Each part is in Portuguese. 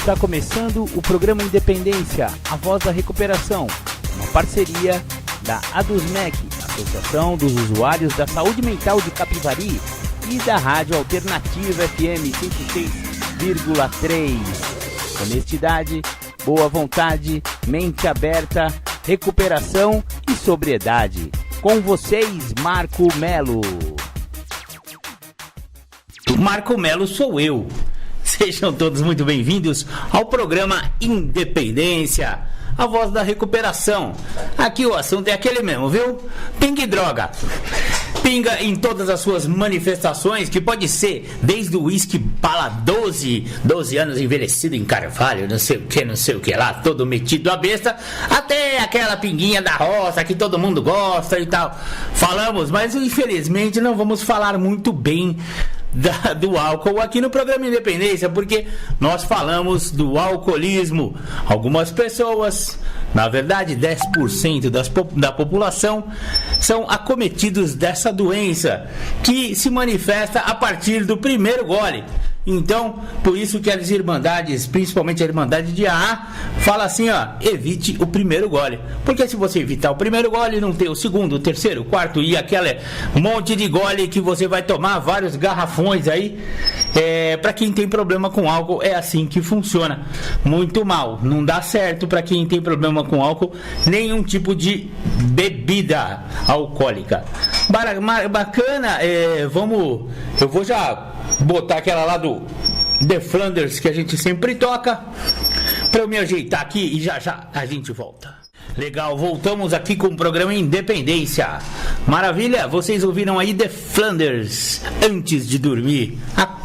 Está começando o programa Independência, a voz da recuperação, uma parceria da ADUSMEC, Associação dos Usuários da Saúde Mental de Capivari, e da Rádio Alternativa FM 106,3. Honestidade, boa vontade, mente aberta, recuperação e sobriedade. Com vocês, Marco Melo. Marco Melo sou eu. Sejam todos muito bem-vindos ao programa Independência, a voz da recuperação. Aqui o assunto é aquele mesmo, viu? Pinga e droga. Pinga em todas as suas manifestações, que pode ser desde o uísque bala 12 anos envelhecido em carvalho, não sei o que lá, todo metido a besta, até aquela pinguinha da roça que todo mundo gosta e tal. Falamos, mas infelizmente não vamos falar muito bem do álcool aqui no programa Independência, porque nós falamos do alcoolismo. Algumas pessoas, na verdade 10% da população, são acometidos dessa doença, que se manifesta a partir do primeiro gole. Então, por isso que as irmandades, principalmente a Irmandade de AA, fala assim, ó, evite o primeiro gole. Porque se você evitar o primeiro gole, não tem o segundo, o terceiro, o quarto e aquele monte de gole que você vai tomar, vários garrafões aí. Para quem tem problema com álcool, é assim que funciona. Muito mal, não dá certo para quem tem problema com álcool, nenhum tipo de bebida alcoólica. Bacana, eu vou já botar aquela lá do The Flanders que a gente sempre toca, para eu me ajeitar aqui e já a gente volta. Legal, voltamos aqui com o programa Independência. Maravilha, vocês ouviram aí The Flanders antes de dormir.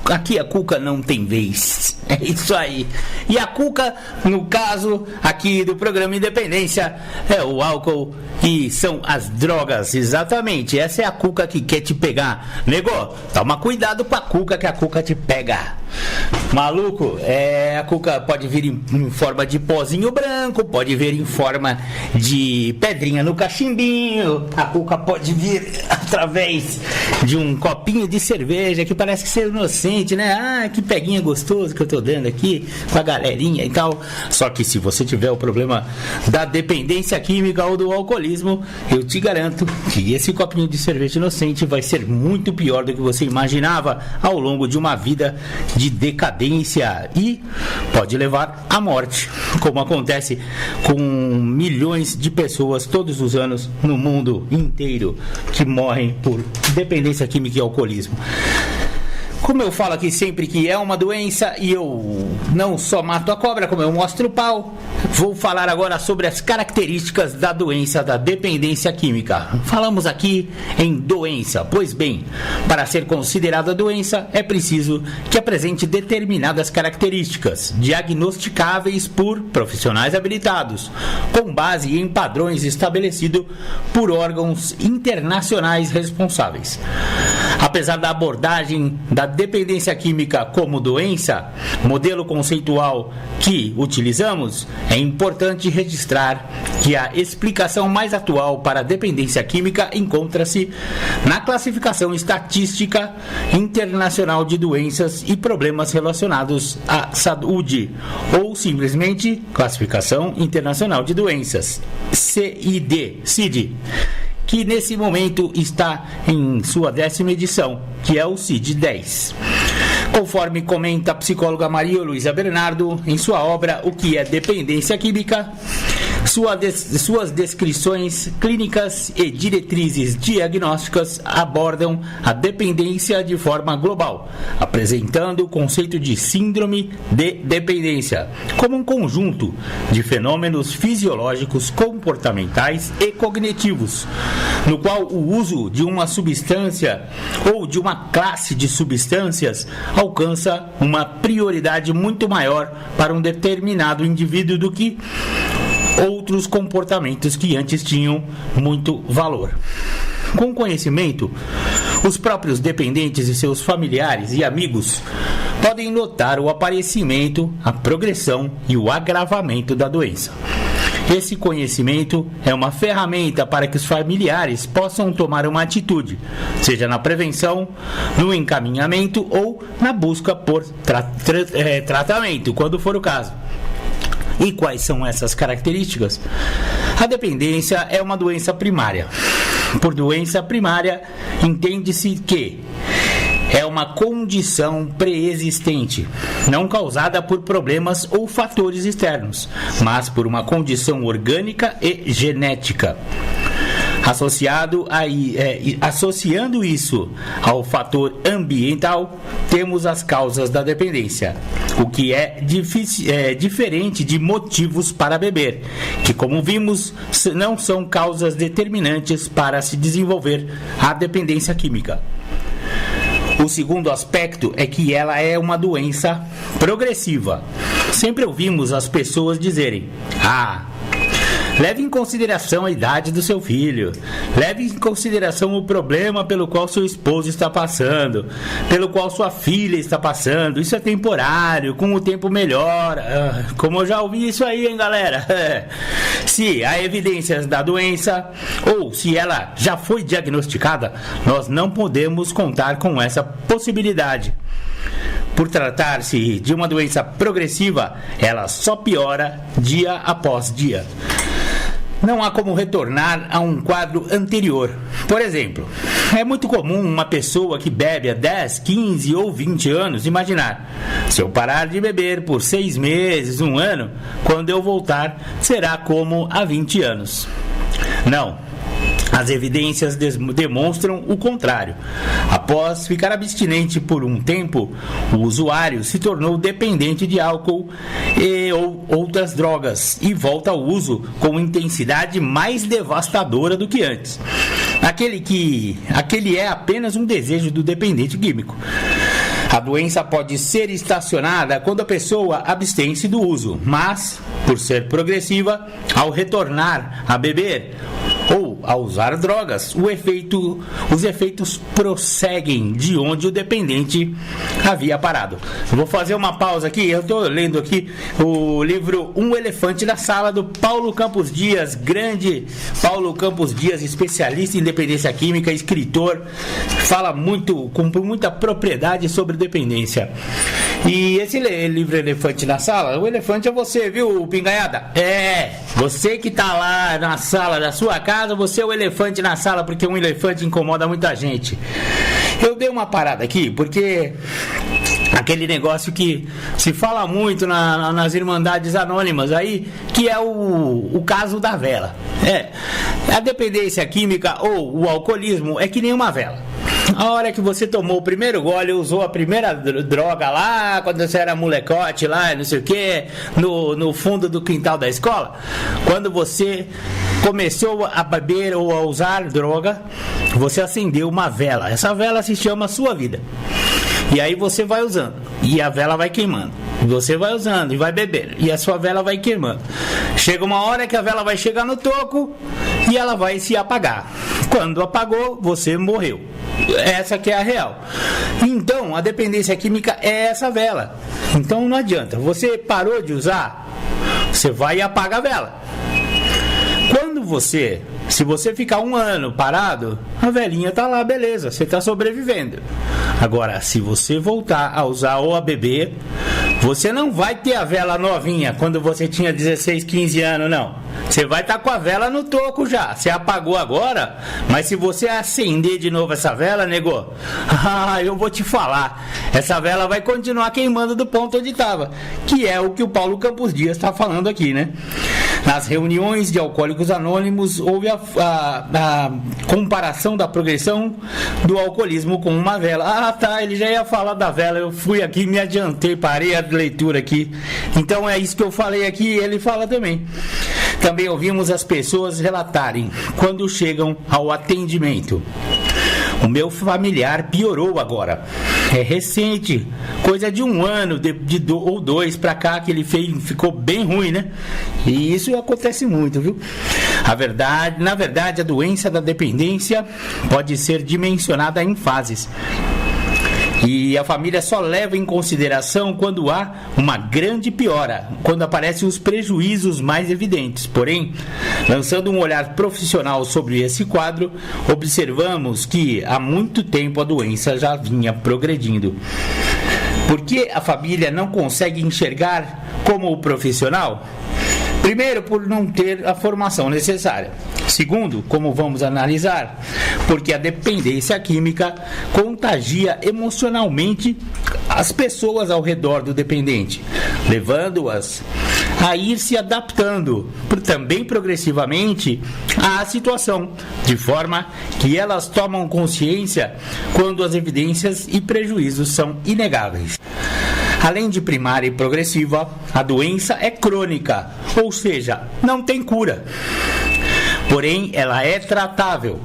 Aqui a Cuca não tem vez. É isso aí. E a Cuca, no caso aqui do programa Independência, é o álcool e são as drogas. Exatamente, essa é a Cuca que quer te pegar. Nego, toma cuidado com a Cuca, que a Cuca te pega. Maluco, a Cuca pode vir em forma de pozinho branco, pode vir em forma de pedrinha no cachimbinho. A Cuca pode vir através de um copinho de cerveja que parece que ser inocente, né? Ah, que peguinha gostoso que eu tô dando aqui com a galerinha e tal. Só que se você tiver o problema da dependência química ou do alcoolismo, eu te garanto que esse copinho de cerveja inocente vai ser muito pior do que você imaginava ao longo de uma vida de decadência e pode levar à morte, como acontece com milhões de pessoas todos os anos no mundo inteiro que morrem por dependência química e alcoolismo. Como eu falo aqui sempre que é uma doença e eu não só mato a cobra, como eu mostro o pau, vou falar agora sobre as características da doença da dependência química. Falamos aqui em doença. Pois bem, para ser considerada doença é preciso que apresente determinadas características diagnosticáveis por profissionais habilitados, com base em padrões estabelecidos por órgãos internacionais responsáveis. Apesar da abordagem da dependência química como doença, modelo conceitual que utilizamos, é importante registrar que a explicação mais atual para a dependência química encontra-se na Classificação Estatística Internacional de Doenças e Problemas Relacionados à Saúde, ou simplesmente Classificação Internacional de Doenças, CID, que nesse momento está em sua 10ª edição, que é o CID-10. Conforme comenta a psicóloga Maria Luísa Bernardo em sua obra O que é Dependência Química, suas descrições clínicas e diretrizes diagnósticas abordam a dependência de forma global, apresentando o conceito de síndrome de dependência como um conjunto de fenômenos fisiológicos, comportamentais e cognitivos, no qual o uso de uma substância ou de uma classe de substâncias alcança uma prioridade muito maior para um determinado indivíduo do que outros comportamentos que antes tinham muito valor. Com conhecimento, os próprios dependentes e seus familiares e amigos podem notar o aparecimento, a progressão e o agravamento da doença. Esse conhecimento é uma ferramenta para que os familiares possam tomar uma atitude, seja na prevenção, no encaminhamento ou na busca por tratamento, quando for o caso. E quais são essas características? A dependência é uma doença primária. Por doença primária, entende-se que é uma condição pré-existente, não causada por problemas ou fatores externos, mas por uma condição orgânica e genética. Associando isso ao fator ambiental, temos as causas da dependência, o que é diferente de motivos para beber, que, como vimos, não são causas determinantes para se desenvolver a dependência química. O segundo aspecto é que ela é uma doença progressiva. Sempre ouvimos as pessoas dizerem: leve em consideração a idade do seu filho. Leve em consideração o problema pelo qual seu esposo está passando, pelo qual sua filha está passando. Isso é temporário, com o tempo melhora. Como eu já ouvi isso aí, hein, galera? Se há evidências da doença ou se ela já foi diagnosticada, nós não podemos contar com essa possibilidade. Por tratar-se de uma doença progressiva, ela só piora dia após dia. Não há como retornar a um quadro anterior. Por exemplo, é muito comum uma pessoa que bebe há 10, 15 ou 20 anos imaginar: se eu parar de beber por 6 meses, 1 ano, quando eu voltar, será como há 20 anos. Não. As evidências demonstram o contrário. Após ficar abstinente por um tempo, o usuário se tornou dependente de álcool ou outras drogas e volta ao uso com intensidade mais devastadora do que antes. Aquele é apenas um desejo do dependente químico. A doença pode ser estacionada quando a pessoa abstém-se do uso, mas, por ser progressiva, ao retornar a beber ou a usar drogas, os efeitos prosseguem de onde o dependente havia parado. Eu vou fazer uma pausa aqui. Eu estou lendo aqui o livro Um Elefante na Sala, do Paulo Campos Dias, grande Paulo Campos Dias, especialista em dependência química, escritor, fala com muita propriedade sobre dependência. E esse livro Elefante na Sala, o elefante é você, viu, Pingaiada? Você que está lá na sala da sua casa, você é o elefante na sala, porque um elefante incomoda muita gente. Eu dei uma parada aqui, porque aquele negócio que se fala muito nas Irmandades Anônimas aí, que é o caso da vela. A dependência química ou o alcoolismo é que nem uma vela. A hora que você tomou o primeiro gole, usou a primeira droga lá, quando você era molecote lá, não sei o que, no fundo do quintal da escola, quando você começou a beber ou a usar droga, você acendeu uma vela. Essa vela se chama sua vida. E aí você vai usando, e a vela vai queimando. Você vai usando e vai beber, e a sua vela vai queimando. Chega uma hora que a vela vai chegar no toco e ela vai se apagar. Quando apagou, você morreu. Essa que é a real. Então, a dependência química é essa vela. Então não adianta. Você parou de usar, você vai e apaga a vela. Se você ficar 1 ano parado, a velhinha tá lá, beleza, você tá sobrevivendo. Agora, se você voltar a usar ou a beber, você não vai ter a vela novinha quando você tinha 16, 15 anos, não. Você vai estar com a vela no toco já. Você apagou agora, mas se você acender de novo essa vela, nego, eu vou te falar, essa vela vai continuar queimando do ponto onde estava, que é o que o Paulo Campos Dias está falando aqui, né? Nas reuniões de Alcoólicos Anônimos, houve a comparação da progressão do alcoolismo com uma vela. Ele já ia falar da vela, eu fui aqui, me adiantei, parei a leitura aqui. Então é isso que eu falei aqui, ele fala também. Também ouvimos as pessoas relatarem quando chegam ao atendimento: o meu familiar piorou agora. É recente, coisa de 1 ano ou 2 pra cá que ele ficou bem ruim, né? E isso acontece muito, viu? Na verdade, a doença da dependência pode ser dimensionada em fases. E a família só leva em consideração quando há uma grande piora, quando aparecem os prejuízos mais evidentes. Porém, lançando um olhar profissional sobre esse quadro, observamos que há muito tempo a doença já vinha progredindo. Por que a família não consegue enxergar como o profissional? Primeiro, por não ter a formação necessária. Segundo, como vamos analisar, porque a dependência química contagia emocionalmente as pessoas ao redor do dependente, levando-as a ir se adaptando também progressivamente à situação, de forma que elas tomam consciência quando as evidências e prejuízos são inegáveis. Além de primária e progressiva, a doença é crônica, ou seja, não tem cura. Porém, ela é tratável.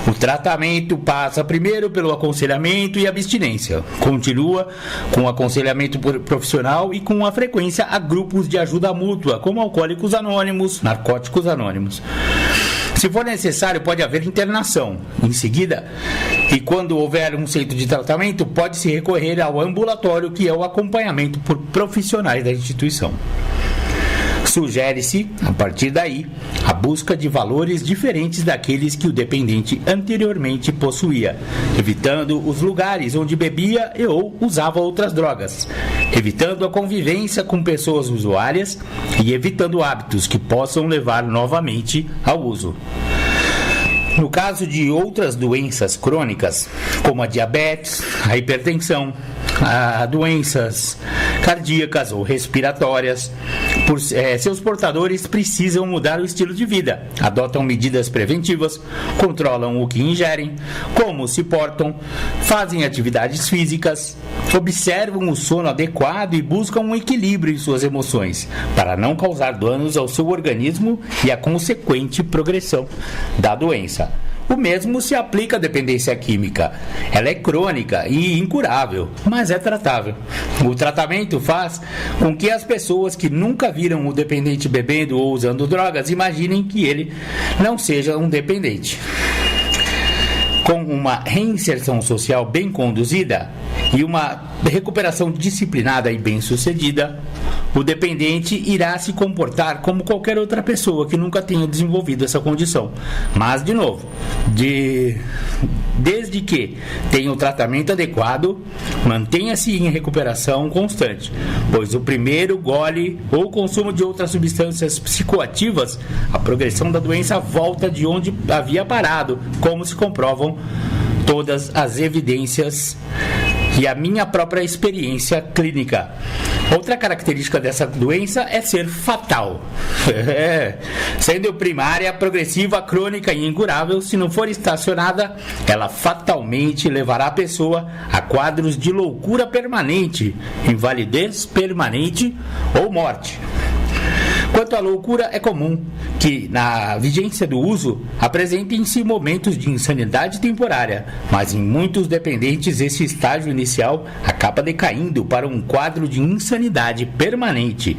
O tratamento passa primeiro pelo aconselhamento e abstinência. Continua com o aconselhamento profissional e com a frequência a grupos de ajuda mútua, como Alcoólicos Anônimos, Narcóticos Anônimos. Se for necessário, pode haver internação. Em seguida, e quando houver um centro de tratamento, pode-se recorrer ao ambulatório, que é o acompanhamento por profissionais da instituição. Sugere-se, a partir daí, a busca de valores diferentes daqueles que o dependente anteriormente possuía, evitando os lugares onde bebia ou usava outras drogas, evitando a convivência com pessoas usuárias e evitando hábitos que possam levar novamente ao uso. No caso de outras doenças crônicas, como a diabetes, a hipertensão, a doenças cardíacas ou respiratórias, seus portadores precisam mudar o estilo de vida, adotam medidas preventivas, controlam o que ingerem, como se portam, fazem atividades físicas, observam o sono adequado e buscam um equilíbrio em suas emoções, para não causar danos ao seu organismo e a consequente progressão da doença. O mesmo se aplica à dependência química. Ela é crônica e incurável, mas é tratável. O tratamento faz com que as pessoas que nunca viram o dependente bebendo ou usando drogas imaginem que ele não seja um dependente. Com uma reinserção social bem conduzida e uma recuperação disciplinada e bem-sucedida, o dependente irá se comportar como qualquer outra pessoa que nunca tenha desenvolvido essa condição. Mas, de novo, desde que tenha o tratamento adequado, mantenha-se em recuperação constante, pois o primeiro gole ou consumo de outras substâncias psicoativas, a progressão da doença volta de onde havia parado, como se comprovam todas as evidências e a minha própria experiência clínica. Outra característica dessa doença é ser fatal. Sendo primária, progressiva, crônica e incurável, se não for estacionada, ela fatalmente levará a pessoa a quadros de loucura permanente, invalidez permanente ou morte. Quanto à loucura, é comum que, na vigência do uso, apresentem-se momentos de insanidade temporária, mas em muitos dependentes esse estágio inicial acaba decaindo para um quadro de insanidade permanente.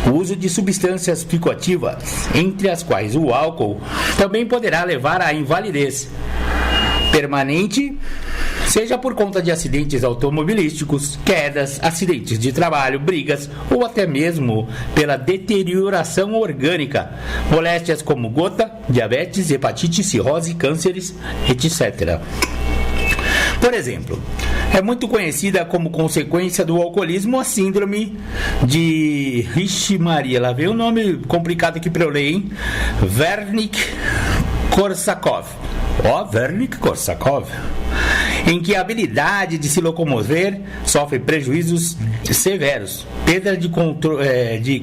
O uso de substâncias psicoativas, entre as quais o álcool, também poderá levar à invalidez permanente, seja por conta de acidentes automobilísticos, quedas, acidentes de trabalho, brigas ou até mesmo pela deterioração orgânica, moléstias como gota, diabetes, hepatite, cirrose, cânceres, etc. Por exemplo, é muito conhecida como consequência do alcoolismo a síndrome de... Ixi Maria, lá vem um nome complicado aqui para eu ler, hein? Wernicke-Korsakoff. Wernicke-Korsakoff, em que a habilidade de se locomover sofre prejuízos severos, perda de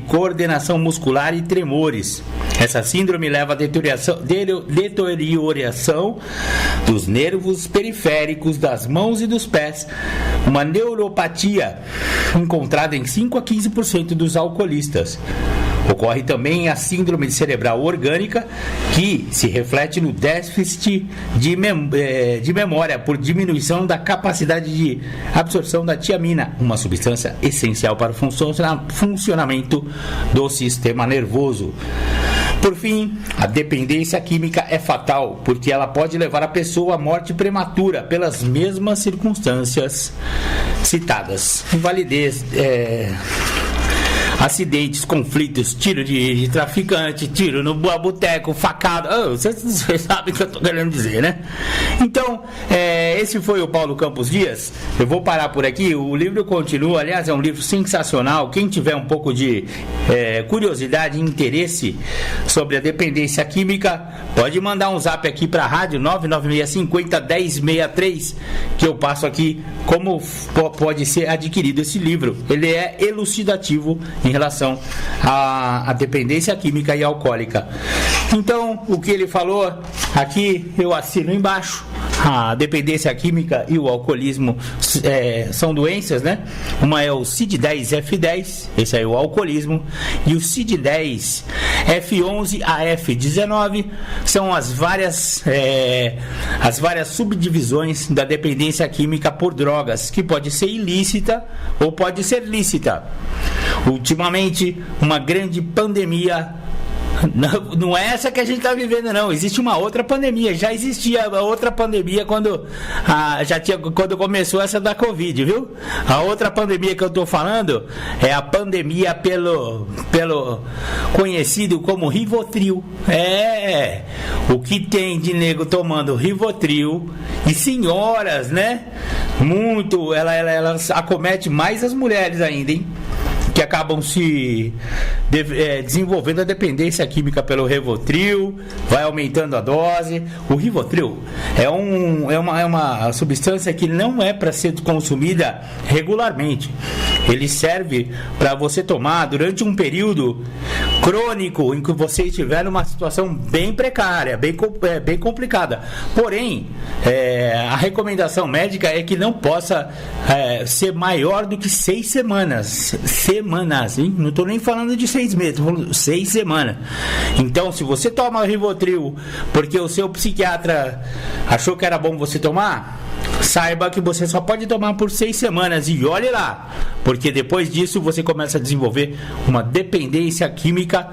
coordenação muscular e tremores. Essa síndrome leva à deterioração dos nervos periféricos das mãos e dos pés, uma neuropatia encontrada em 5 a 15% dos alcoolistas. Ocorre também a síndrome cerebral orgânica, que se reflete no déficit de memória por diminuição da capacidade de absorção da tiamina, uma substância essencial para o funcionamento do sistema nervoso. Por fim, a dependência química é fatal, porque ela pode levar a pessoa à morte prematura pelas mesmas circunstâncias citadas. Invalidez, acidentes, conflitos, tiro de traficante, tiro no boteco, facada. Vocês sabem o que eu estou querendo dizer, né? Então, esse foi o Paulo Campos Dias. Eu vou parar por aqui. O livro continua, aliás, é um livro sensacional. Quem tiver um pouco de curiosidade e interesse sobre a dependência química, pode mandar um zap aqui para a rádio 996501063, que eu passo aqui como pode ser adquirido esse livro. Ele é elucidativo em relação à dependência química e alcoólica. Então, o que ele falou aqui, eu assino embaixo. A dependência química e o alcoolismo são doenças, né? Uma é o CID-10-F10, esse aí é o alcoolismo, e o CID-10-F11-AF19 são as várias subdivisões da dependência química por drogas, que pode ser ilícita ou pode ser lícita. Ultimamente, uma grande pandemia. Não é essa que a gente está vivendo, não. Existe uma outra pandemia. Já existia a outra pandemia quando começou essa da Covid, viu? A outra pandemia que eu estou falando é a pandemia pelo conhecido como Rivotril. O que tem de nego tomando Rivotril, e senhoras, né? Elas acometem mais as mulheres ainda, hein? Que acabam se desenvolvendo a dependência química pelo Rivotril, vai aumentando a dose. O Rivotril é uma substância que não é para ser consumida regularmente. Ele serve para você tomar durante um período crônico em que você estiver numa situação bem precária, bem complicada. Porém, a recomendação médica é que não possa ser maior do que 6 semanas. Hein? Não estou nem falando de 6 meses, estou falando de 6 semanas. Então, se você toma Rivotril porque o seu psiquiatra achou que era bom você tomar, saiba que você só pode tomar por 6 semanas e olhe lá, porque depois disso você começa a desenvolver uma dependência química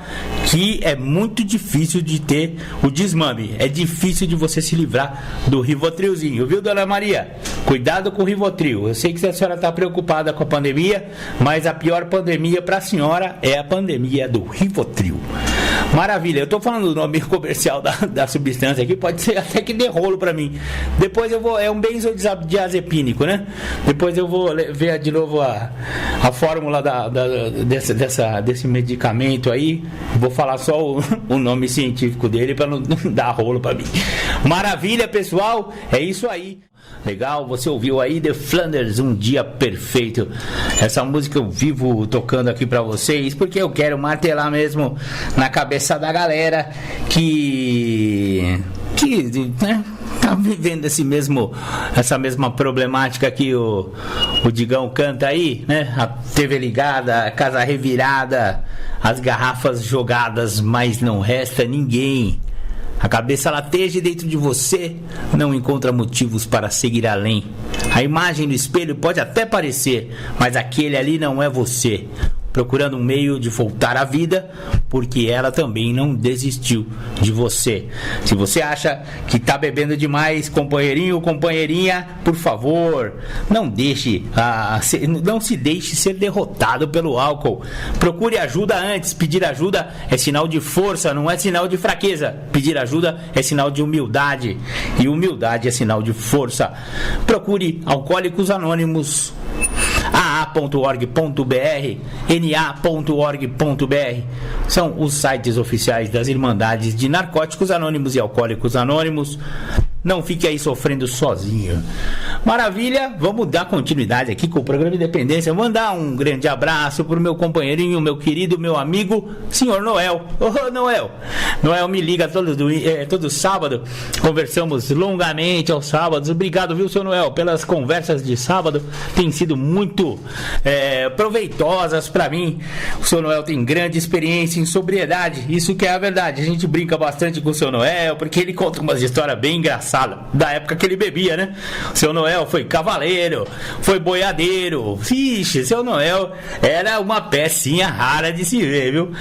que é muito difícil de ter o desmame. É difícil de você se livrar do Rivotrilzinho, viu, dona Maria? Cuidado com o Rivotril. Eu sei que a senhora está preocupada com a pandemia, mas a pior pandemia para a senhora é a pandemia do Rivotril. Maravilha, eu estou falando do nome comercial da substância aqui, pode ser até que dê rolo para mim. Depois eu vou, é um benzodiazepínico, né? Depois eu vou ver de novo a fórmula desse medicamento aí. Vou falar só o nome científico dele para não dar rolo para mim. Maravilha, pessoal, é isso aí. Legal, você ouviu aí The Flanders, Um Dia Perfeito. Essa música eu vivo tocando aqui pra vocês porque eu quero martelar mesmo na cabeça da galera que né, tá vivendo essa mesma problemática que o Digão canta aí, né? A TV ligada, a casa revirada, as garrafas jogadas, mas não resta ninguém. A cabeça lateja dentro de você, não encontra motivos para seguir além. A imagem no espelho pode até parecer, mas aquele ali não é você. Procurando um meio de voltar à vida, porque ela também não desistiu de você. Se você acha que está bebendo demais, companheirinho ou companheirinha, por favor, não se deixe ser derrotado pelo álcool. Procure ajuda antes. Pedir ajuda é sinal de força, não é sinal de fraqueza. Pedir ajuda é sinal de humildade, e humildade é sinal de força. Procure Alcoólicos Anônimos, aa.org.br, na.org.br. São os sites oficiais das Irmandades de Narcóticos Anônimos e Alcoólicos Anônimos. Não fique aí sofrendo sozinho. Maravilha, vamos dar continuidade aqui com o programa Independência. Mandar um grande abraço pro meu companheirinho, meu querido, meu amigo, senhor Noel. Ô, Noel. Noel me liga todo sábado. Conversamos longamente aos sábados. Obrigado, viu, senhor Noel, pelas conversas de sábado. Tem sido muito proveitosas para mim. O seu Noel tem grande experiência em sobriedade, isso que é a verdade. A gente brinca bastante com o seu Noel, porque ele conta umas histórias bem engraçadas da época que ele bebia, né? O seu Noel foi cavaleiro, foi boiadeiro. Vixe, seu Noel era uma pecinha rara de se ver, viu?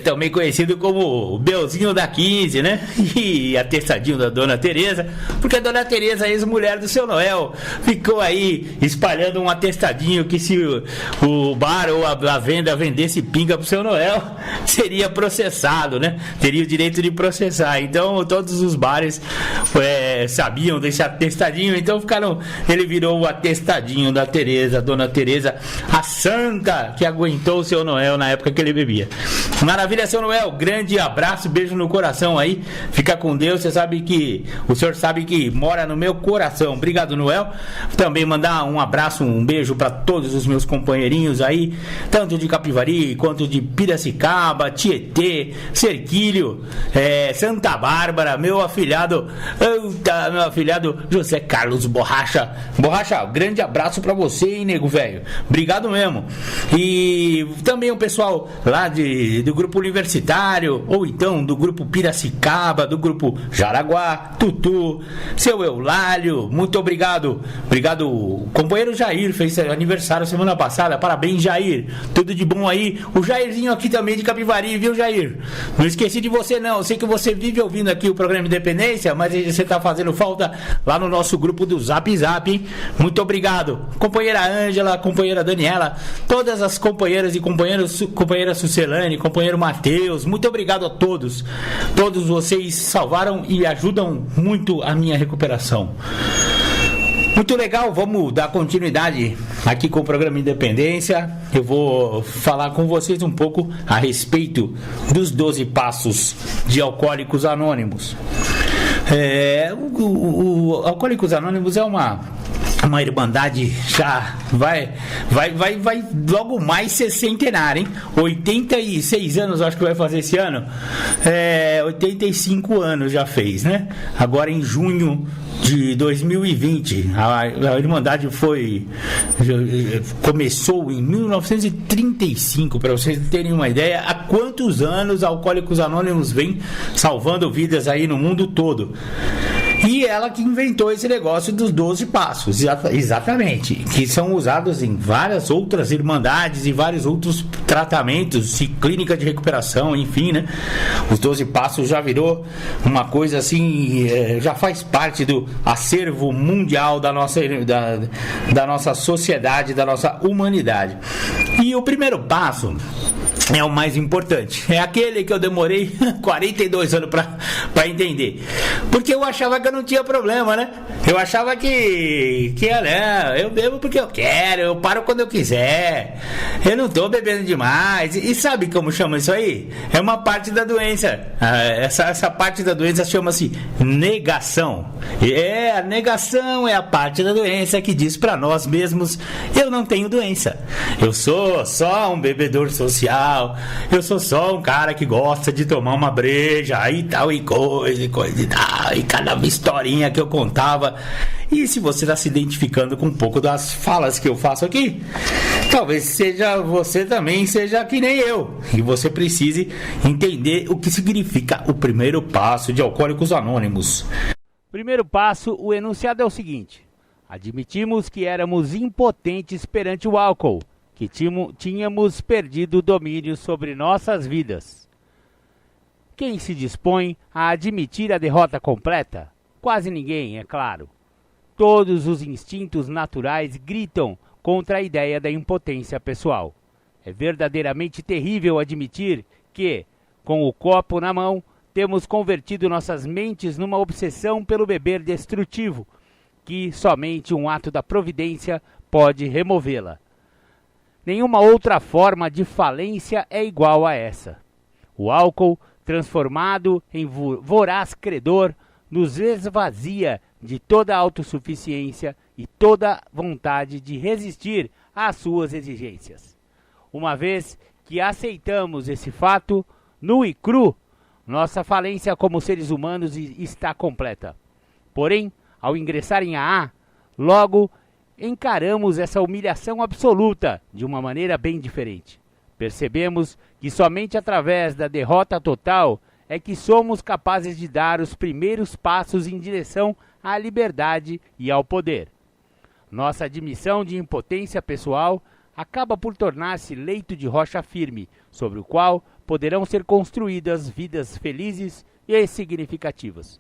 Também conhecido como Belzinho da 15, né? E atestadinho da Dona Tereza, porque a Dona Tereza, ex-mulher do seu Noel, ficou aí espalhando um atestadinho que se o bar ou a venda vendesse pinga pro seu Noel, seria processado, né? Teria o direito de processar. Então todos os bares sabiam desse atestadinho, então ele virou o atestadinho da Tereza, Dona Tereza, a santa que aguentou o seu Noel na época que ele bebia. Maravilha, seu Noel, grande abraço, beijo no coração aí, fica com Deus, o senhor sabe que mora no meu coração. Obrigado, Noel. Também mandar um abraço, um beijo para todos os meus companheirinhos aí, tanto de Capivari quanto de Piracicaba, Tietê, Cerquilho, Santa Bárbara, meu afilhado José Carlos Borracha, grande abraço pra você, hein, nego velho, obrigado mesmo. E também o pessoal lá do grupo universitário, ou então do grupo Piracicaba, do grupo Jaraguá, Tutu, seu Eulálio, muito obrigado. O companheiro Jair fez aniversário semana passada, parabéns, Jair, tudo de bom aí. O Jairzinho aqui também de Capivari, viu, Jair? Não esqueci de você não, eu sei que você vive ouvindo aqui o programa Independência, mas você tá fazendo falta lá no nosso grupo do Zap Zap, hein? Muito obrigado, companheira Ângela, companheira Daniela, todas as companheiras e companheiros, companheira Sucelane, companheiro Matheus, muito obrigado a todos vocês salvaram e ajudam muito a minha recuperação. Muito legal, vamos dar continuidade aqui com o programa Independência. Eu vou falar com vocês um pouco a respeito dos 12 passos de Alcoólicos Anônimos. O Alcoólicos Anônimos é uma irmandade, já vai logo mais ser centenária, hein? 86 anos, acho que vai fazer esse ano. 85 anos já fez, né? Agora em junho de 2020, a Irmandade começou em 1935, para vocês terem uma ideia, há quantos anos Alcoólicos Anônimos vem salvando vidas aí no mundo todo. E ela que inventou esse negócio dos 12 passos, exatamente, que são usados em várias outras irmandades e vários outros tratamentos e clínica de recuperação, enfim, né? Os 12 passos já virou uma coisa assim, já faz parte do acervo mundial da nossa sociedade, da nossa humanidade. E o primeiro passo é o mais importante, é aquele que eu demorei 42 anos pra entender, porque eu achava que eu não tinha problema, né? Eu achava que eu bebo porque eu quero, eu paro quando eu quiser, eu não tô bebendo demais. E sabe como chama isso aí? É uma parte da doença. Essa parte da doença chama-se negação. A negação é a parte da doença que diz pra nós mesmos: eu não tenho doença, eu sou só um bebedor social, eu sou só um cara que gosta de tomar uma breja e tal, e coisa e tal, e cada historinha que eu contava. E se você está se identificando com um pouco das falas que eu faço aqui, talvez você também seja que nem eu, e você precise entender o que significa o primeiro passo de Alcoólicos Anônimos. Primeiro passo, o enunciado é o seguinte: admitimos que éramos impotentes perante o álcool, que tínhamos perdido o domínio sobre nossas vidas. Quem se dispõe a admitir a derrota completa? Quase ninguém, é claro. Todos os instintos naturais gritam contra a ideia da impotência pessoal. É verdadeiramente terrível admitir que, com o copo na mão, temos convertido nossas mentes numa obsessão pelo beber destrutivo, que somente um ato da providência pode removê-la. Nenhuma outra forma de falência é igual a essa. O álcool, transformado em voraz credor, nos esvazia de toda a autossuficiência e toda vontade de resistir às suas exigências. Uma vez que aceitamos esse fato, nu e cru, nossa falência como seres humanos está completa. Porém, ao ingressar em AA, logo encaramos essa humilhação absoluta de uma maneira bem diferente. Percebemos que somente através da derrota total é que somos capazes de dar os primeiros passos em direção à liberdade e ao poder. Nossa admissão de impotência pessoal acaba por tornar-se leito de rocha firme, sobre o qual poderão ser construídas vidas felizes e significativas.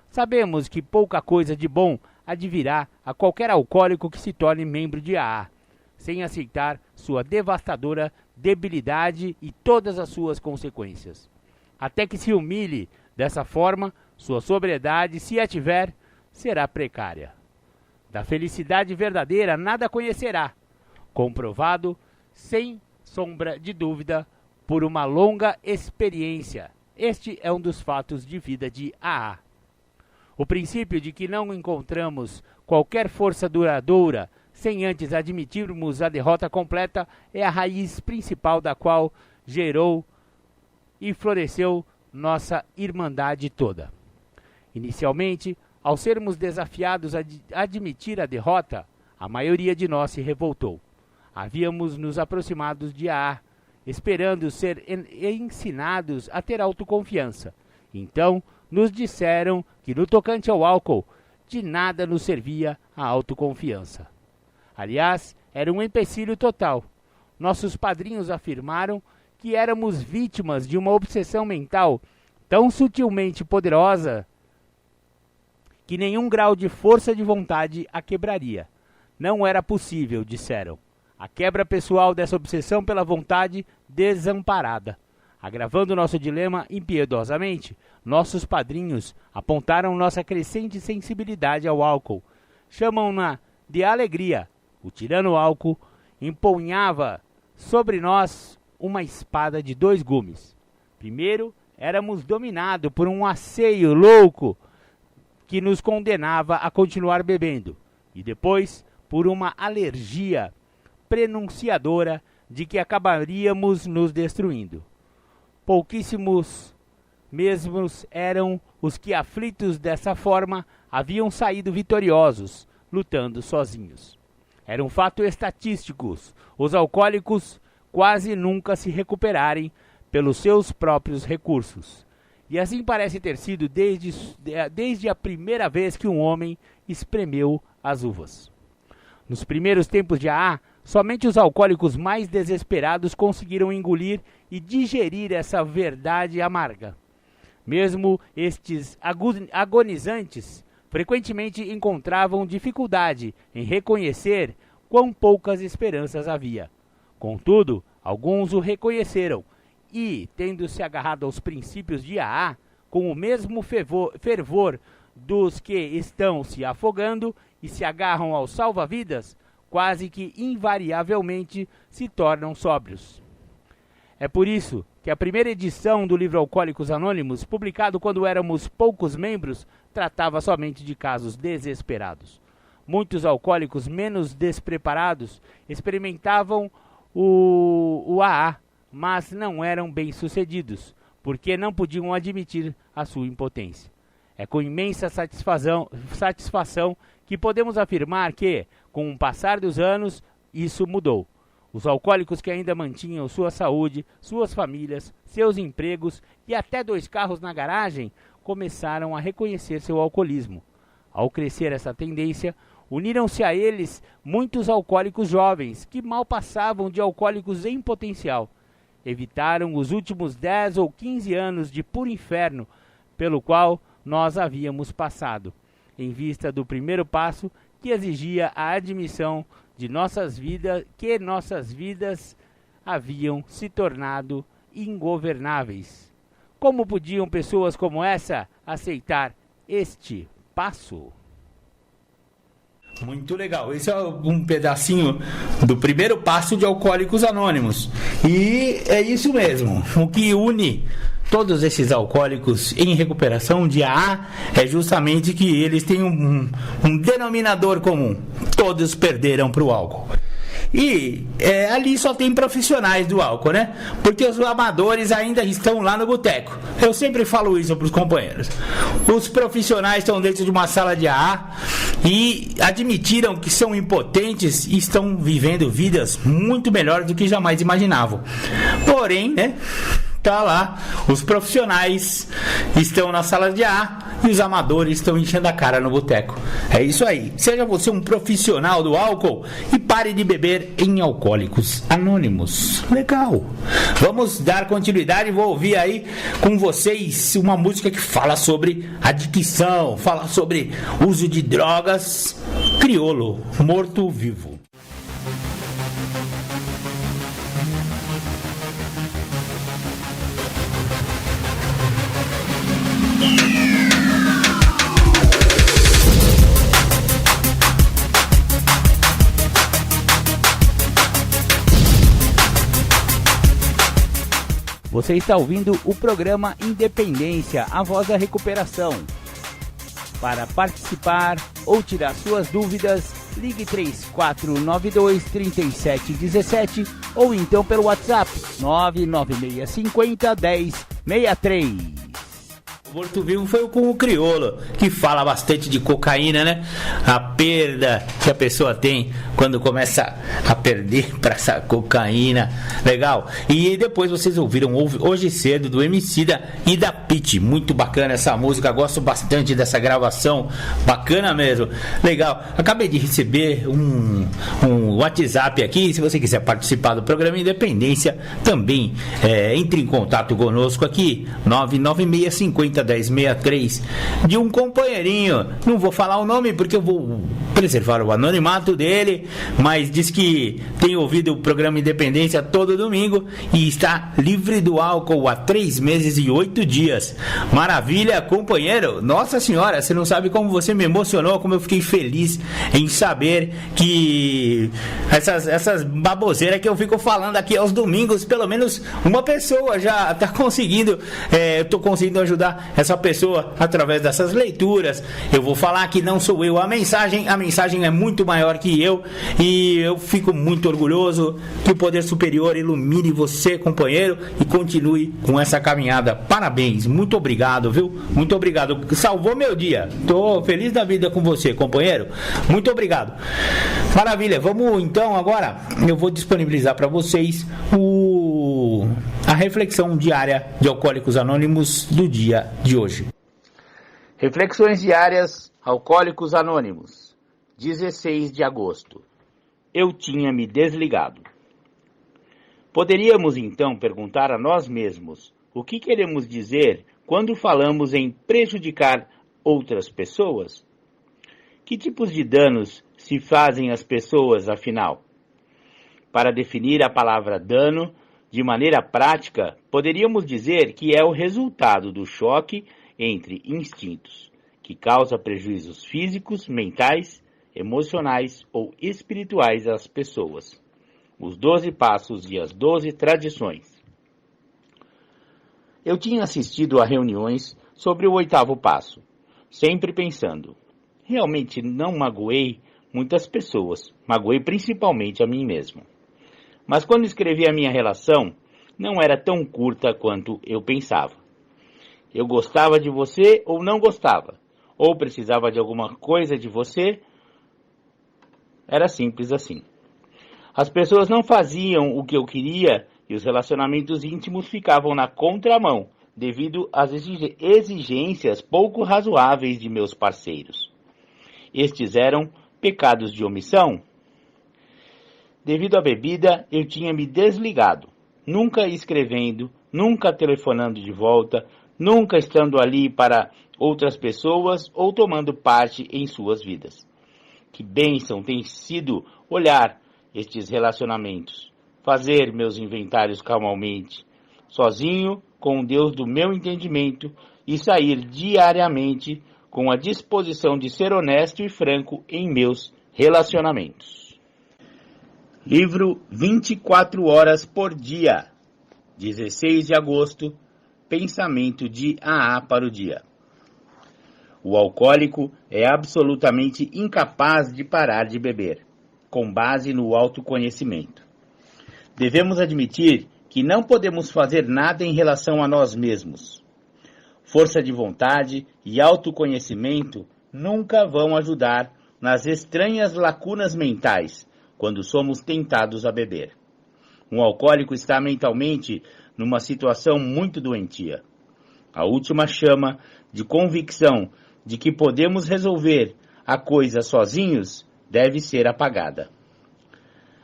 Sabemos que pouca coisa de bom advirá a qualquer alcoólico que se torne membro de AA, sem aceitar sua devastadora debilidade e todas as suas consequências. Até que se humilhe dessa forma, sua sobriedade, se a tiver, será precária. Da felicidade verdadeira nada conhecerá, comprovado, sem sombra de dúvida, por uma longa experiência. Este é um dos fatos de vida de AA. O princípio de que não encontramos qualquer força duradoura sem antes admitirmos a derrota completa é a raiz principal da qual gerou e floresceu nossa irmandade toda. Inicialmente, ao sermos desafiados a admitir a derrota, a maioria de nós se revoltou. Havíamos nos aproximados de AA, esperando ser ensinados a ter autoconfiança. Então, nos disseram que no tocante ao álcool, de nada nos servia a autoconfiança. Aliás, era um empecilho total. Nossos padrinhos afirmaram que éramos vítimas de uma obsessão mental tão sutilmente poderosa que nenhum grau de força de vontade a quebraria. Não era possível, disseram, a quebra pessoal dessa obsessão pela vontade desamparada. Agravando nosso dilema impiedosamente, nossos padrinhos apontaram nossa crescente sensibilidade ao álcool. Chamam-na de alegria. O tirano álcool empunhava sobre nós uma espada de 2 gumes. Primeiro, éramos dominados por um asseio louco que nos condenava a continuar bebendo. E depois, por uma alergia prenunciadora de que acabaríamos nos destruindo. Pouquíssimos mesmos eram os que, aflitos dessa forma, haviam saído vitoriosos, lutando sozinhos. Era um fato estatístico, os alcoólicos quase nunca se recuperarem pelos seus próprios recursos. E assim parece ter sido desde a primeira vez que um homem espremeu as uvas. Nos primeiros tempos de AA, somente os alcoólicos mais desesperados conseguiram engolir e digerir essa verdade amarga. Mesmo estes agonizantes frequentemente encontravam dificuldade em reconhecer quão poucas esperanças havia. Contudo, alguns o reconheceram e, tendo se agarrado aos princípios de AA, com o mesmo fervor dos que estão se afogando e se agarram aos salva-vidas, quase que invariavelmente se tornam sóbrios. É por isso que a primeira edição do livro Alcoólicos Anônimos, publicado quando éramos poucos membros, tratava somente de casos desesperados. Muitos alcoólicos menos despreparados experimentavam o AA, mas não eram bem-sucedidos, porque não podiam admitir a sua impotência. É com imensa satisfação que podemos afirmar que, com o passar dos anos, isso mudou. Os alcoólicos que ainda mantinham sua saúde, suas famílias, seus empregos e até 2 carros na garagem, começaram a reconhecer seu alcoolismo. Ao crescer essa tendência, uniram-se a eles muitos alcoólicos jovens que mal passavam de alcoólicos em potencial. Evitaram os últimos 10 ou 15 anos de puro inferno pelo qual nós havíamos passado, em vista do primeiro passo que exigia a admissão de nossas vidas haviam se tornado ingovernáveis. Como podiam pessoas como essa aceitar este passo? Muito legal. Esse é um pedacinho do primeiro passo de Alcoólicos Anônimos. E é isso mesmo. O que une todos esses alcoólicos em recuperação de AA é justamente que eles têm um denominador comum. Todos perderam para o álcool. E ali só tem profissionais do álcool, né? Porque os amadores ainda estão lá no boteco. Eu sempre falo isso para os companheiros. Os profissionais estão dentro de uma sala de AA e admitiram que são impotentes e estão vivendo vidas muito melhores do que jamais imaginavam. Porém, né? Tá lá, os profissionais estão na sala de A e os amadores estão enchendo a cara no boteco. É isso aí. Seja você um profissional do álcool e pare de beber em Alcoólicos Anônimos. Legal. Vamos dar continuidade. Vou ouvir aí com vocês uma música que fala sobre adicção, fala sobre uso de drogas. Criolo, Morto Vivo. Você está ouvindo o programa Independência, a voz da recuperação. Para participar ou tirar suas dúvidas, ligue 3492-3717 ou então pelo WhatsApp 99650-1063. Morto Vivo foi com o Criolo, que fala bastante de cocaína, né? A perda que a pessoa tem quando começa a perder para essa cocaína. Legal. E depois vocês ouviram Hoje Cedo, do Emicida e da Pitty. Muito bacana essa música, gosto bastante dessa gravação. Bacana mesmo. Legal. Acabei de receber um WhatsApp aqui. Se você quiser participar do programa Independência, também entre em contato conosco aqui, 99650 1063, de um companheirinho. Não vou falar o nome porque eu vou preservar o anonimato dele, mas diz que tem ouvido o programa Independência todo domingo e está livre do álcool há 3 meses e 8 dias. Maravilha, companheiro. Nossa senhora, você não sabe como você me emocionou, como eu fiquei feliz em saber que essas baboseiras que eu fico falando aqui aos domingos, pelo menos uma pessoa já está conseguindo, eu estou conseguindo ajudar essa pessoa através dessas leituras. Eu vou falar que não sou eu a mensagem é muito maior que eu, e eu fico muito orgulhoso que o poder superior ilumine você, companheiro, e continue com essa caminhada. Parabéns, muito obrigado, viu? Muito obrigado, salvou meu dia. Tô feliz da vida com você, companheiro. Muito obrigado. Maravilha, vamos então agora, eu vou disponibilizar para vocês a reflexão diária de Alcoólicos Anônimos do dia de hoje. Reflexões diárias Alcoólicos Anônimos, 16 de agosto. Eu tinha me desligado. Poderíamos então perguntar a nós mesmos o que queremos dizer quando falamos em prejudicar outras pessoas? Que tipos de danos se fazem às pessoas, afinal? Para definir a palavra dano de maneira prática, poderíamos dizer que é o resultado do choque entre instintos, que causa prejuízos físicos, mentais, emocionais ou espirituais às pessoas. Os 12 passos e as 12 tradições. Eu tinha assistido a reuniões sobre o 8º passo, sempre pensando, realmente não magoei muitas pessoas, magoei principalmente a mim mesmo. Mas quando escrevi a minha relação, não era tão curta quanto eu pensava. Eu gostava de você ou não gostava, ou precisava de alguma coisa de você. Era simples assim. As pessoas não faziam o que eu queria e os relacionamentos íntimos ficavam na contramão, devido às exigências pouco razoáveis de meus parceiros. Estes eram pecados de omissão. Devido à bebida, eu tinha me desligado, nunca escrevendo, nunca telefonando de volta, nunca estando ali para outras pessoas ou tomando parte em suas vidas. Que bênção tem sido olhar estes relacionamentos, fazer meus inventários calmamente, sozinho com o Deus do meu entendimento e sair diariamente com a disposição de ser honesto e franco em meus relacionamentos. Livro 24 horas por dia, 16 de agosto, pensamento de AA para o dia. O alcoólico é absolutamente incapaz de parar de beber. com base no autoconhecimento. Devemos admitir que não podemos fazer nada em relação a nós mesmos. Força de vontade e autoconhecimento nunca vão ajudar nas estranhas lacunas mentais quando somos tentados a beber. Um alcoólico está mentalmente numa situação muito doentia. A última chama de convicção de que podemos resolver a coisa sozinhos deve ser apagada.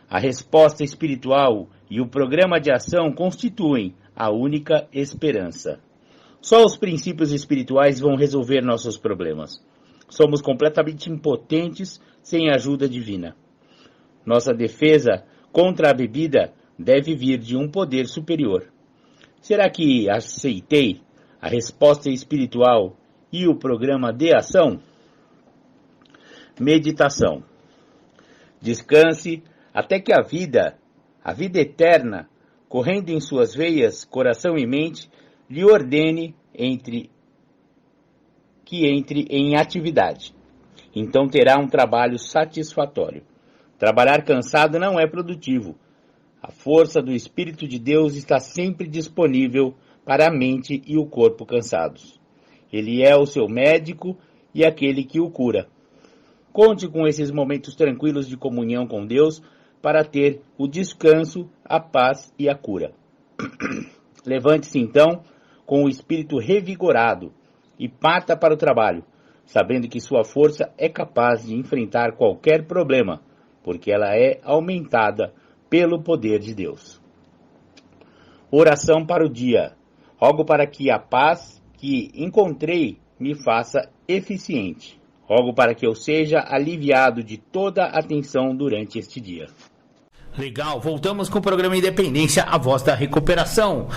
A resposta espiritual e o programa de ação constituem a única esperança. Só os princípios espirituais vão resolver nossos problemas. Somos completamente impotentes sem a ajuda divina. Nossa defesa contra a bebida deve vir de um poder superior. Será que aceitei a resposta espiritual e o programa de ação? Meditação. Descanse até que a vida eterna, correndo em suas veias, coração e mente, lhe ordene que entre em atividade. Então terá um trabalho satisfatório. Trabalhar cansado não é produtivo. A força do Espírito de Deus está sempre disponível para a mente e o corpo cansados. Ele é o seu médico e aquele que o cura. Conte com esses momentos tranquilos de comunhão com Deus para ter o descanso, a paz e a cura. Levante-se então com o espírito revigorado e parta para o trabalho, sabendo que sua força é capaz de enfrentar qualquer problema, porque ela é aumentada pelo poder de Deus. Oração para o dia. Rogo para que a paz que encontrei me faça eficiente. Rogo para que eu seja aliviado de toda a tensão durante este dia. Legal, voltamos com o programa Independência, a voz da recuperação.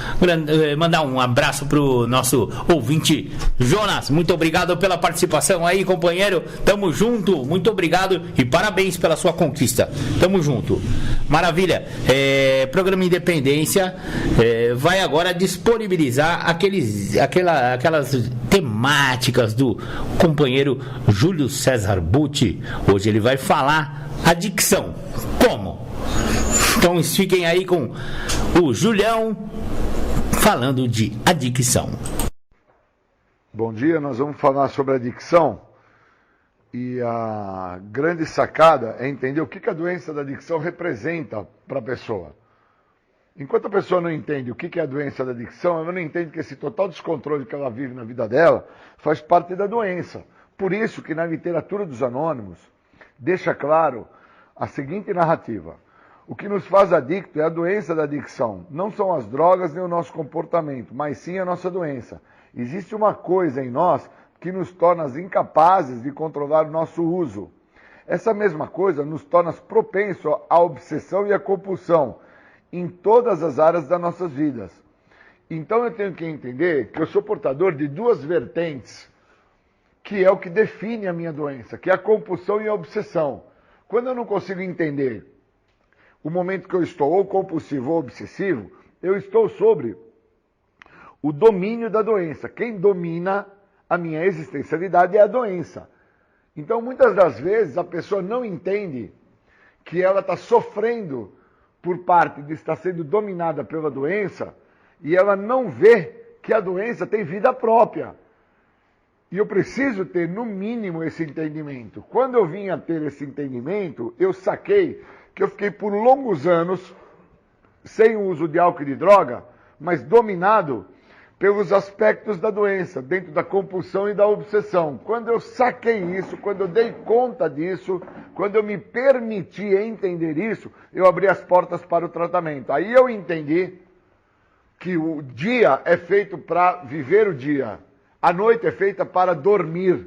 Mandar um abraço pro nosso ouvinte Jonas, muito obrigado pela participação aí, companheiro, tamo junto, muito obrigado e parabéns pela sua conquista, tamo junto. Maravilha, programa Independência vai agora disponibilizar aquelas temáticas do companheiro Júlio César Butti. Hoje ele vai falar adicção, como? Então fiquem aí com o Julião falando de adicção. Bom dia, nós vamos falar sobre adicção e a grande sacada é entender o que a doença da adicção representa para a pessoa. Enquanto a pessoa não entende o que é a doença da adicção, ela não entende que esse total descontrole que ela vive na vida dela faz parte da doença. Por isso que na literatura dos anônimos deixa claro a seguinte narrativa. O que nos faz adicto é a doença da adicção. Não são as drogas nem o nosso comportamento, mas sim a nossa doença. Existe uma coisa em nós que nos torna incapazes de controlar o nosso uso. Essa mesma coisa nos torna propensos à obsessão e à compulsão em todas as áreas das nossas vidas. Então eu tenho que entender que eu sou portador de duas vertentes, que é o que define a minha doença, que é a compulsão e a obsessão. Quando eu não consigo entender o momento que eu estou ou compulsivo ou obsessivo, eu estou sobre o domínio da doença. Quem domina a minha existencialidade é a doença. Então, muitas das vezes, a pessoa não entende que ela está sofrendo por parte de estar sendo dominada pela doença e ela não vê que a doença tem vida própria. E eu preciso ter, no mínimo, esse entendimento. Quando eu vim a ter esse entendimento, eu saquei que eu fiquei por longos anos sem o uso de álcool e de droga, mas dominado pelos aspectos da doença, dentro da compulsão e da obsessão. Quando eu saquei isso, quando eu dei conta disso, quando eu me permiti entender isso, eu abri as portas para o tratamento. Aí eu entendi que o dia é feito para viver o dia, a noite é feita para dormir.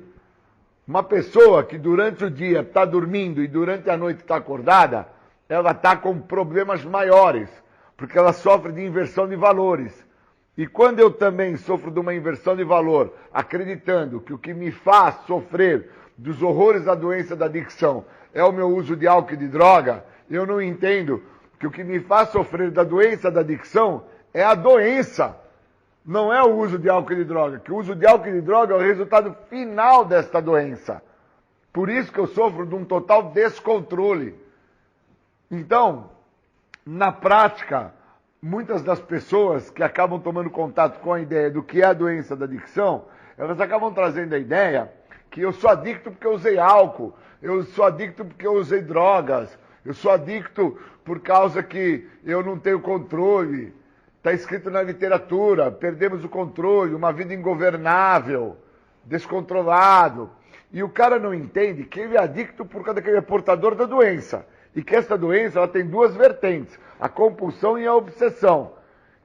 Uma pessoa que durante o dia está dormindo e durante a noite está acordada, ela está com problemas maiores, porque ela sofre de inversão de valores. E quando eu também sofro de uma inversão de valor, acreditando que o que me faz sofrer dos horrores da doença da adicção é o meu uso de álcool e de droga, eu não entendo que o que me faz sofrer da doença da adicção é a doença, não é o uso de álcool e de droga, que o uso de álcool e de droga é o resultado final desta doença. Por isso que eu sofro de um total descontrole. Então, na prática, muitas das pessoas que acabam tomando contato com a ideia do que é a doença da adicção, elas acabam trazendo a ideia que eu sou adicto porque eu usei álcool, eu sou adicto porque eu usei drogas, eu sou adicto por causa que eu não tenho controle. Está escrito na literatura, perdemos o controle, uma vida ingovernável, descontrolado. E o cara não entende que ele é adicto por causa que ele é portador da doença. E que essa doença ela tem duas vertentes, a compulsão e a obsessão.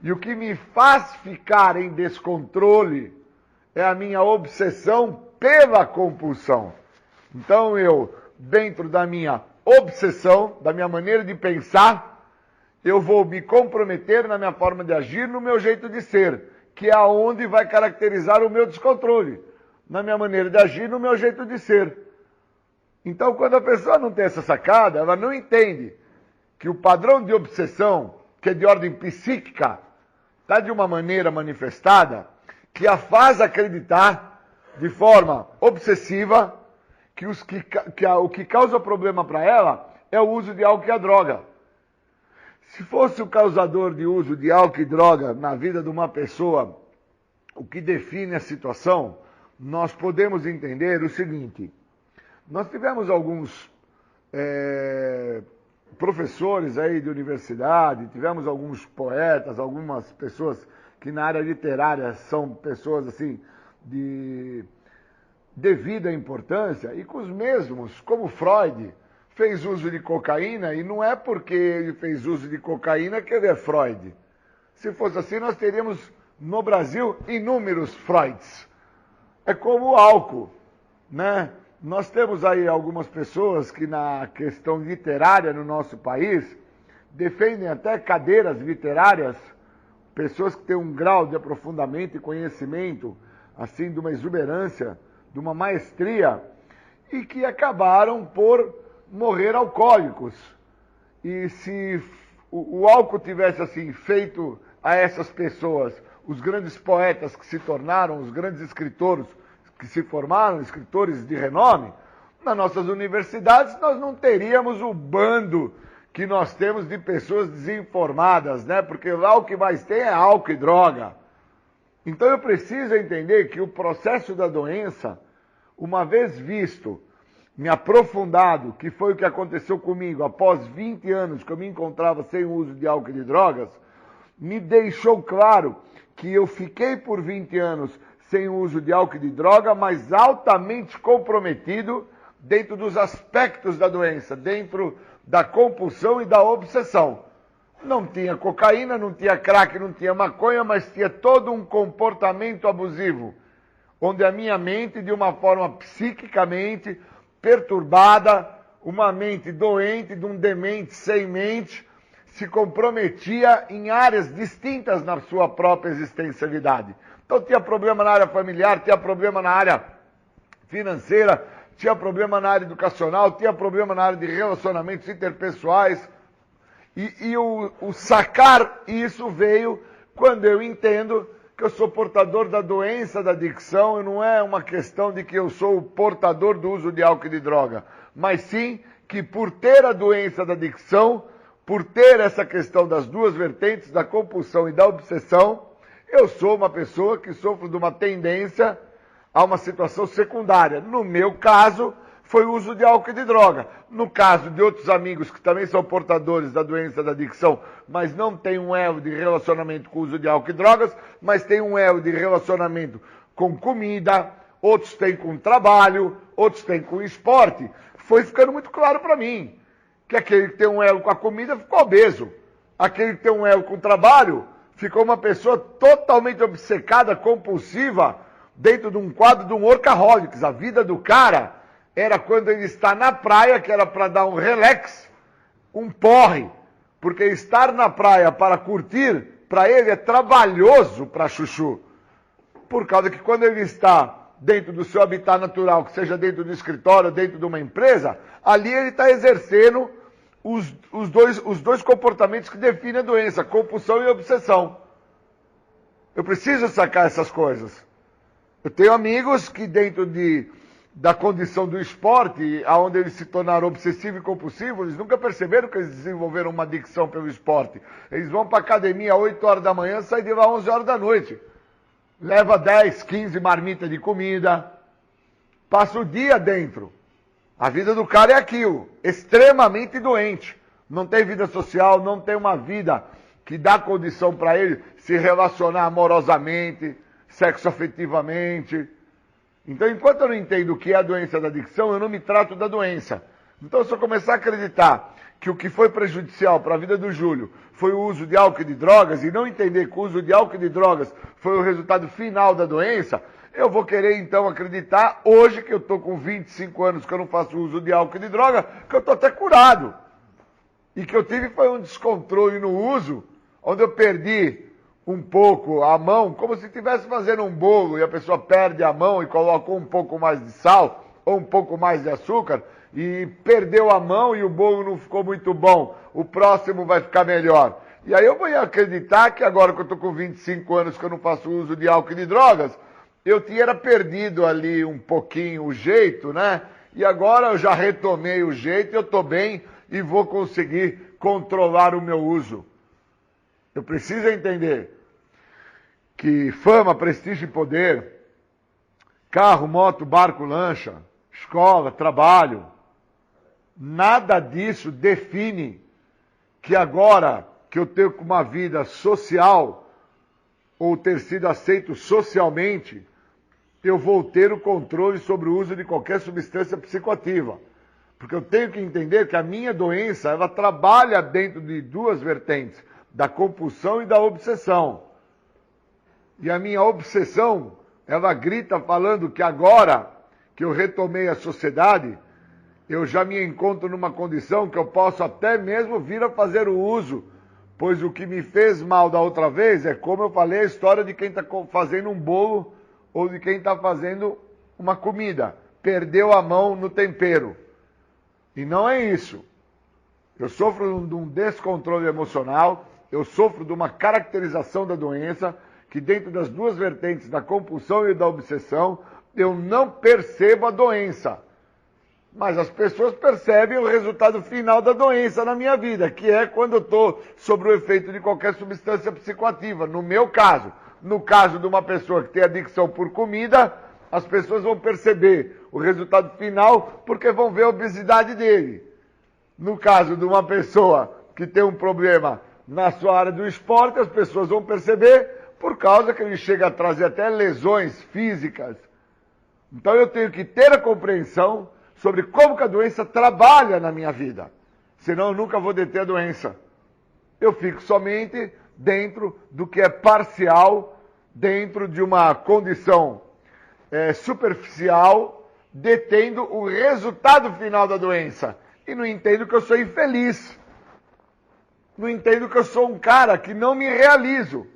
E o que me faz ficar em descontrole é a minha obsessão pela compulsão. Então eu, dentro da minha obsessão, da minha maneira de pensar, eu vou me comprometer na minha forma de agir, no meu jeito de ser, que é aonde vai caracterizar o meu descontrole. Na minha maneira de agir, no meu jeito de ser. Então, quando a pessoa não tem essa sacada, ela não entende que o padrão de obsessão, que é de ordem psíquica, está de uma maneira manifestada que a faz acreditar de forma obsessiva que o que causa problema para ela é o uso de álcool e a droga. Se fosse o causador de uso de álcool e droga na vida de uma pessoa, o que define a situação, nós podemos entender o seguinte. Nós tivemos alguns professores aí de universidade, tivemos alguns poetas, algumas pessoas que na área literária são pessoas assim de devida importância, e com os mesmos, como Freud, fez uso de cocaína, e não é porque ele fez uso de cocaína que ele é Freud. Se fosse assim, nós teríamos no Brasil inúmeros Freuds. É como o álcool, né? Nós temos aí algumas pessoas que na questão literária no nosso país defendem até cadeiras literárias, pessoas que têm um grau de aprofundamento e conhecimento, assim, de uma exuberância, de uma maestria, e que acabaram por morrer alcoólicos. E se o álcool tivesse assim feito a essas pessoas, os grandes poetas que se tornaram, os grandes escritores que se formaram, escritores de renome, nas nossas universidades nós não teríamos o bando que nós temos de pessoas desinformadas, né? Porque lá o que mais tem é álcool e droga. Então eu preciso entender que o processo da doença, uma vez visto, me aprofundado, que foi o que aconteceu comigo após 20 anos que eu me encontrava sem o uso de álcool e de drogas, me deixou claro que eu fiquei por 20 anos sem o uso de álcool e de droga, mas altamente comprometido dentro dos aspectos da doença, dentro da compulsão e da obsessão. Não tinha cocaína, não tinha crack, não tinha maconha, mas tinha todo um comportamento abusivo, onde a minha mente, de uma forma psiquicamente perturbada, uma mente doente, de um demente sem mente, se comprometia em áreas distintas na sua própria existencialidade. Então tinha problema na área familiar, tinha problema na área financeira, tinha problema na área educacional, tinha problema na área de relacionamentos interpessoais. E o sacar isso veio quando eu entendo que eu sou portador da doença da adicção, e não é uma questão de que eu sou o portador do uso de álcool e de droga, mas sim que por ter a doença da adicção, por ter essa questão das duas vertentes, da compulsão e da obsessão, eu sou uma pessoa que sofro de uma tendência a uma situação secundária. No meu caso, foi o uso de álcool e de droga. No caso de outros amigos que também são portadores da doença da adicção, mas não tem um elo de relacionamento com o uso de álcool e drogas, mas tem um elo de relacionamento com comida, outros têm com trabalho, outros têm com esporte, foi ficando muito claro para mim que aquele que tem um elo com a comida ficou obeso. Aquele que tem um elo com o trabalho ficou uma pessoa totalmente obcecada, compulsiva, dentro de um quadro de um workaholics. A vida do cara era quando ele está na praia, que era para dar um relax, um porre. Porque estar na praia para curtir, para ele é trabalhoso para chuchu. Por causa que quando ele está dentro do seu habitat natural, que seja dentro do escritório, dentro de uma empresa, ali ele está exercendo os dois comportamentos que definem a doença, compulsão e obsessão. Eu preciso sacar essas coisas. Eu tenho amigos que dentro da condição do esporte, aonde eles se tornaram obsessivos e compulsivos, eles nunca perceberam que eles desenvolveram uma adicção pelo esporte. Eles vão para a academia às 8 horas da manhã, saem de lá às 11 horas da noite. Leva 10, 15 marmitas de comida, passa o dia dentro. A vida do cara é aquilo, extremamente doente. Não tem vida social, não tem uma vida que dá condição para ele se relacionar amorosamente, sexoafetivamente. Então, enquanto eu não entendo o que é a doença da adicção, eu não me trato da doença. Então, se eu começar a acreditar que o que foi prejudicial para a vida do Júlio foi o uso de álcool e de drogas, e não entender que o uso de álcool e de drogas foi o resultado final da doença, eu vou querer, então, acreditar, hoje, que eu estou com 25 anos, que eu não faço uso de álcool e de droga, que eu estou até curado. E que eu tive foi um descontrole no uso, onde eu perdi um pouco a mão, como se estivesse fazendo um bolo e a pessoa perde a mão e coloca um pouco mais de sal ou um pouco mais de açúcar e perdeu a mão e o bolo não ficou muito bom. O próximo vai ficar melhor. E aí eu vou acreditar que agora que eu estou com 25 anos que eu não faço uso de álcool e de drogas, eu tinha perdido ali um pouquinho o jeito, né? E agora eu já retomei o jeito, eu estou bem e vou conseguir controlar o meu uso. Eu preciso entender que fama, prestígio e poder, carro, moto, barco, lancha, escola, trabalho, nada disso define que agora que eu tenho uma vida social ou ter sido aceito socialmente, eu vou ter o controle sobre o uso de qualquer substância psicoativa. Porque eu tenho que entender que a minha doença, ela trabalha dentro de duas vertentes, da compulsão e da obsessão. E a minha obsessão, ela grita falando que agora que eu retomei a sociedade, eu já me encontro numa condição que eu posso até mesmo vir a fazer o uso, pois o que me fez mal da outra vez é, como eu falei, a história de quem está fazendo um bolo ou de quem está fazendo uma comida. Perdeu a mão no tempero. E não é isso. Eu sofro de um descontrole emocional, eu sofro de uma caracterização da doença, que dentro das duas vertentes, da compulsão e da obsessão, eu não percebo a doença. Mas as pessoas percebem o resultado final da doença na minha vida, que é quando eu estou sob o efeito de qualquer substância psicoativa. No meu caso, no caso de uma pessoa que tem adicção por comida, as pessoas vão perceber o resultado final porque vão ver a obesidade dele. No caso de uma pessoa que tem um problema na sua área do esporte, as pessoas vão perceber por causa que ele chega a trazer até lesões físicas. Então eu tenho que ter a compreensão sobre como que a doença trabalha na minha vida. Senão eu nunca vou deter a doença. Eu fico somente dentro do que é parcial, dentro de uma condição superficial, detendo o resultado final da doença. E não entendo que eu sou infeliz. Não entendo que eu sou um cara que não me realizo.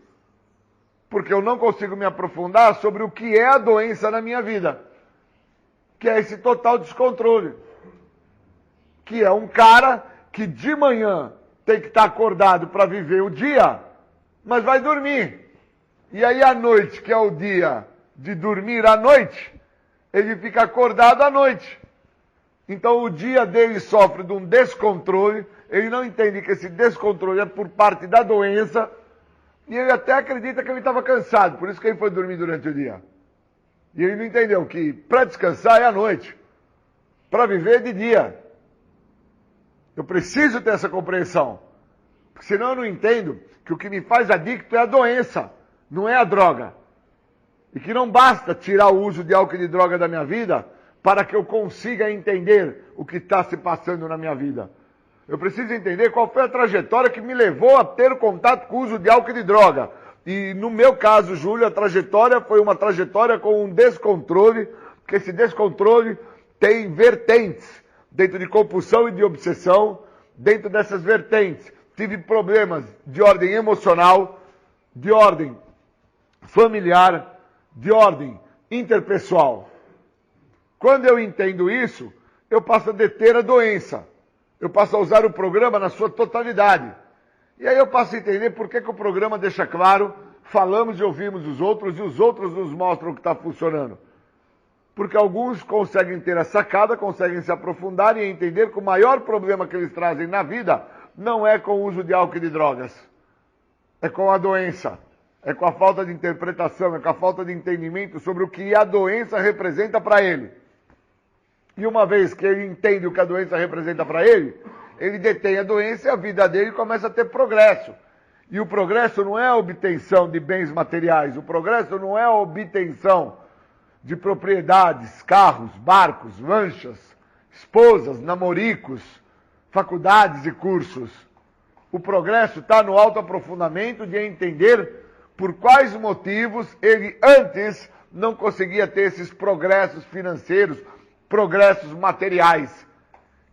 Porque eu não consigo me aprofundar sobre o que é a doença na minha vida. Que é esse total descontrole. Que é um cara que de manhã tem que estar acordado para viver o dia, mas vai dormir. E aí à noite, que é o dia de dormir à noite, ele fica acordado à noite. Então o dia dele sofre de um descontrole, ele não entende que esse descontrole é por parte da doença, e ele até acredita que ele estava cansado, por isso que ele foi dormir durante o dia. E ele não entendeu que para descansar é à noite, para viver é de dia. Eu preciso ter essa compreensão, porque senão eu não entendo que o que me faz adicto é a doença, não é a droga. E que não basta tirar o uso de álcool e de droga da minha vida para que eu consiga entender o que está se passando na minha vida. Eu preciso entender qual foi a trajetória que me levou a ter contato com o uso de álcool e de droga. E no meu caso, Júlio, a trajetória foi uma trajetória com um descontrole, porque esse descontrole tem vertentes dentro de compulsão e de obsessão. Dentro dessas vertentes, tive problemas de ordem emocional, de ordem familiar, de ordem interpessoal. Quando eu entendo isso, eu passo a deter a doença. Eu passo a usar o programa na sua totalidade. E aí eu passo a entender por que o programa deixa claro, falamos e ouvimos os outros, e os outros nos mostram o que está funcionando. Porque alguns conseguem ter a sacada, conseguem se aprofundar e entender que o maior problema que eles trazem na vida não é com o uso de álcool e de drogas. É com a doença. É com a falta de interpretação, é com a falta de entendimento sobre o que a doença representa para ele. E uma vez que ele entende o que a doença representa para ele, ele detém a doença e a vida dele começa a ter progresso. E o progresso não é a obtenção de bens materiais, o progresso não é a obtenção de propriedades, carros, barcos, lanchas, esposas, namoricos, faculdades e cursos. O progresso está no autoaprofundamento de entender por quais motivos ele antes não conseguia ter esses progressos financeiros, progressos materiais.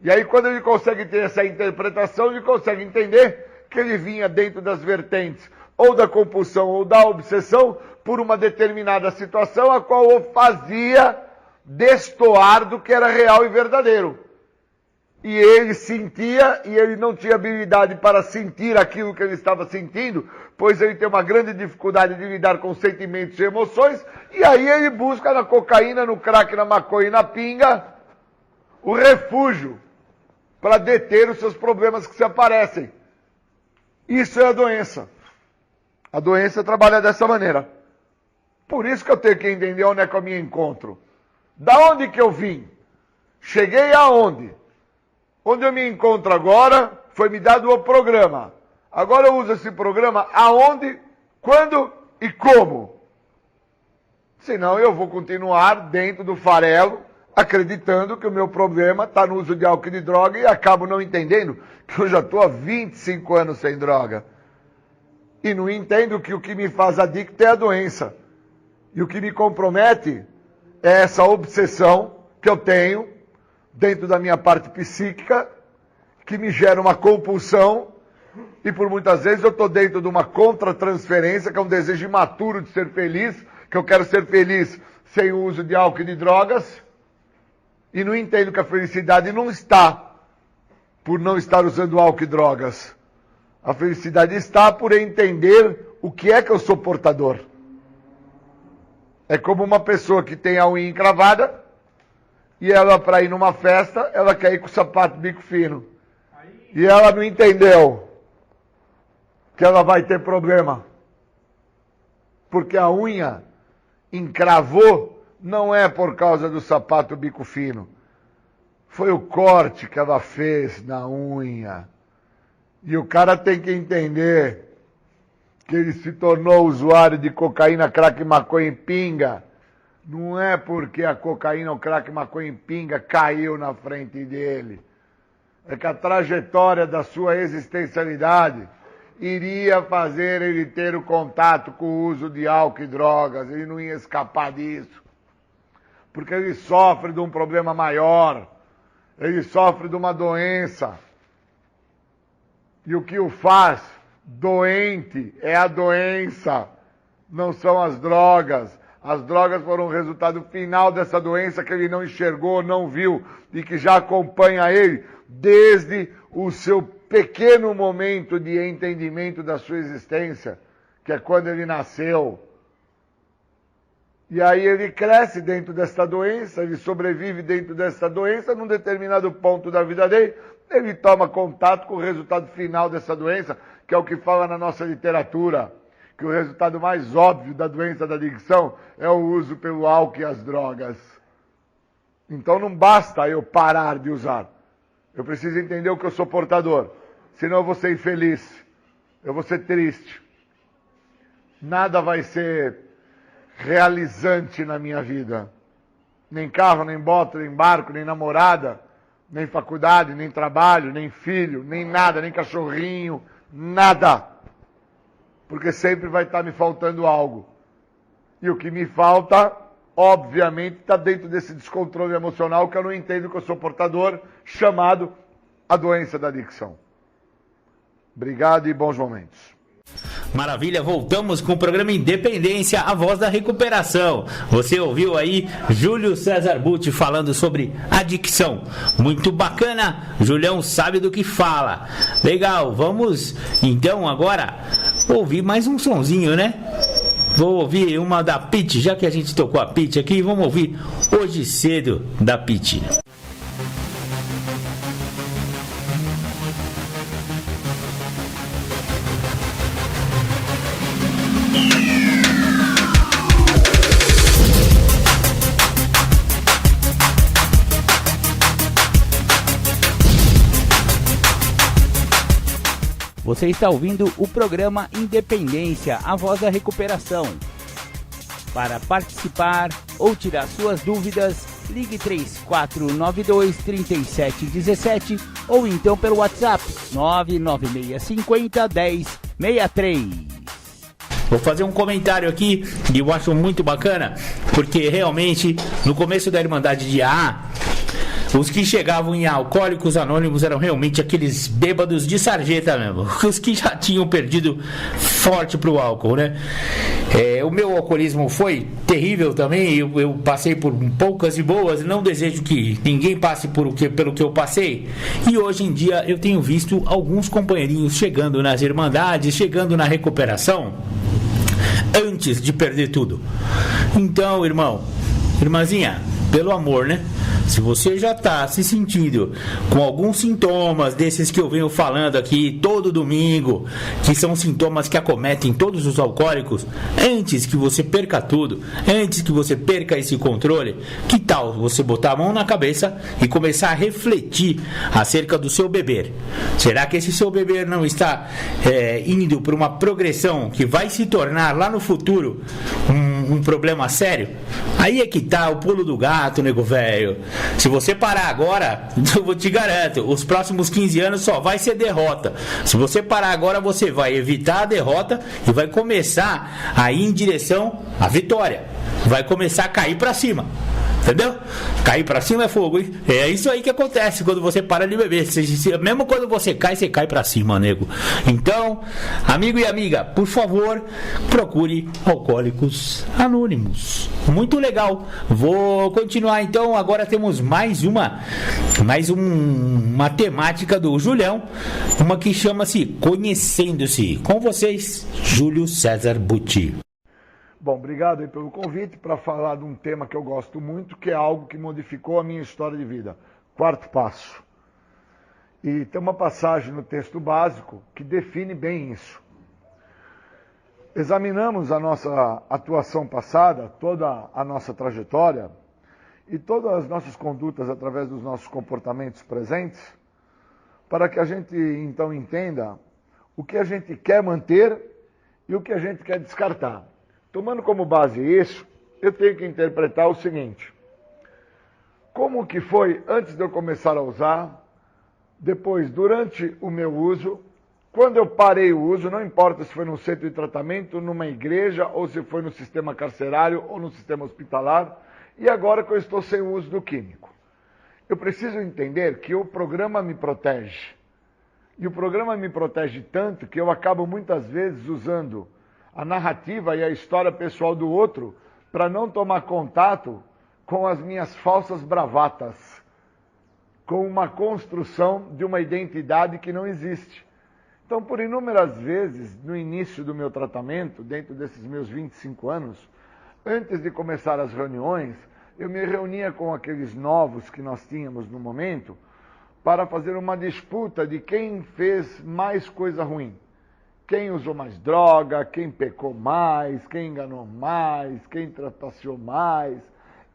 E aí quando ele consegue ter essa interpretação, ele consegue entender que ele vinha dentro das vertentes ou da compulsão ou da obsessão por uma determinada situação a qual o fazia destoar do que era real e verdadeiro. E ele sentia, e ele não tinha habilidade para sentir aquilo que ele estava sentindo, pois ele tem uma grande dificuldade de lidar com sentimentos e emoções, e aí ele busca na cocaína, no crack, na maconha e na pinga o refúgio para deter os seus problemas que se aparecem. Isso é a doença. A doença trabalha dessa maneira. Por isso que eu tenho que entender onde é que eu me encontro. Da onde que eu vim? Cheguei aonde? Onde eu me encontro agora, foi me dado o programa. Agora eu uso esse programa aonde, quando e como. Senão eu vou continuar dentro do farelo, acreditando que o meu problema está no uso de álcool e de droga e acabo não entendendo que eu já estou há 25 anos sem droga. E não entendo que o que me faz adicto é a doença. E o que me compromete é essa obsessão que eu tenho dentro da minha parte psíquica, que me gera uma compulsão, e por muitas vezes eu estou dentro de uma contra-transferência, que é um desejo imaturo de ser feliz, que eu quero ser feliz sem o uso de álcool e de drogas, e não entendo que a felicidade não está por não estar usando álcool e drogas. A felicidade está por entender o que é que eu sou portador. É como uma pessoa que tem a unha encravada, e ela, para ir numa festa, ela quer ir com o sapato bico fino. E ela não entendeu que ela vai ter problema. Porque a unha encravou não é por causa do sapato bico fino. Foi o corte que ela fez na unha. E o cara tem que entender que ele se tornou usuário de cocaína, crack, maconha e pinga. Não é porque a cocaína, o crack, maconha e pinga caiu na frente dele. É que a trajetória da sua existencialidade iria fazer ele ter o contato com o uso de álcool e drogas. Ele não ia escapar disso. Porque ele sofre de um problema maior. Ele sofre de uma doença. E o que o faz doente é a doença, não são as drogas. As drogas foram o resultado final dessa doença que ele não enxergou, não viu, e que já acompanha ele desde o seu pequeno momento de entendimento da sua existência, que é quando ele nasceu. E aí ele cresce dentro desta doença, ele sobrevive dentro desta doença, num determinado ponto da vida dele, ele toma contato com o resultado final dessa doença, que é o que fala na nossa literatura, que o resultado mais óbvio da doença da adicção é o uso pelo álcool e as drogas. Então não basta eu parar de usar. Eu preciso entender o que eu sou portador. Senão eu vou ser infeliz. Eu vou ser triste. Nada vai ser realizante na minha vida. Nem carro, nem moto, nem barco, nem namorada, nem faculdade, nem trabalho, nem filho, nem nada, nem cachorrinho, nada. Porque sempre vai estar me faltando algo. E o que me falta, obviamente, está dentro desse descontrole emocional que eu não entendo que eu sou portador, chamado a doença da adicção. Obrigado e bons momentos. Maravilha, voltamos com o programa Independência, a voz da recuperação. Você ouviu aí Júlio César Butti falando sobre adicção. Muito bacana, Julião sabe do que fala. Legal, vamos então agora ouvir mais um sonzinho, né? Vou ouvir uma da Pitty, já que a gente tocou a Pitty aqui, vamos ouvir Hoje Cedo da Pitty. Você está ouvindo o programa Independência, a voz da recuperação. Para participar ou tirar suas dúvidas, ligue 3492-3717 ou então pelo WhatsApp 99650-1063. Vou fazer um comentário aqui que eu acho muito bacana, porque realmente no começo da Irmandade de AA, os que chegavam em Alcoólicos Anônimos eram realmente aqueles bêbados de sarjeta mesmo, os que já tinham perdido forte pro álcool, né? O meu alcoolismo foi terrível também, eu passei por poucas e boas, não desejo que ninguém passe pelo que eu passei, e hoje em dia eu tenho visto alguns companheirinhos chegando nas Irmandades, chegando na recuperação, antes de perder tudo. Então, irmão, irmãzinha, pelo amor, né? Se você já está se sentindo com alguns sintomas desses que eu venho falando aqui todo domingo, que são sintomas que acometem todos os alcoólicos, antes que você perca tudo, antes que você perca esse controle, que tal você botar a mão na cabeça e começar a refletir acerca do seu beber? Será que esse seu beber não está indo para uma progressão que vai se tornar lá no futuro um problema sério? Aí é que tá o pulo do gato, nego velho. Se você parar agora, eu te garanto, os próximos 15 anos só vai ser derrota. Se você parar agora, você vai evitar a derrota e vai começar a ir em direção à vitória. Vai começar a cair pra cima. Entendeu? Cair pra cima é fogo, hein? É isso aí que acontece quando você para de beber. Mesmo quando você cai pra cima, nego. Então, amigo e amiga, por favor, procure Alcoólicos Anônimos. Muito legal. Vou continuar então. Agora temos mais uma temática do Julião. Uma que chama-se Conhecendo-se. Com vocês, Júlio César Butti. Bom, obrigado aí pelo convite para falar de um tema que eu gosto muito, que é algo que modificou a minha história de vida. Quarto passo. E tem uma passagem no texto básico que define bem isso. Examinamos a nossa atuação passada, toda a nossa trajetória e todas as nossas condutas através dos nossos comportamentos presentes, para que a gente então entenda o que a gente quer manter e o que a gente quer descartar. Tomando como base isso, eu tenho que interpretar o seguinte: como que foi antes de eu começar a usar, depois, durante o meu uso, quando eu parei o uso, não importa se foi num centro de tratamento, numa igreja, ou se foi no sistema carcerário ou no sistema hospitalar, e agora que eu estou sem o uso do químico. Eu preciso entender que o programa me protege. E o programa me protege tanto que eu acabo muitas vezes usando a narrativa e a história pessoal do outro para não tomar contato com as minhas falsas bravatas, com uma construção de uma identidade que não existe. Então, por inúmeras vezes, no início do meu tratamento, dentro desses meus 25 anos, antes de começar as reuniões, eu me reunia com aqueles novos que nós tínhamos no momento para fazer uma disputa de quem fez mais coisa ruim. Quem usou mais droga, quem pecou mais, quem enganou mais, quem trapaceou mais.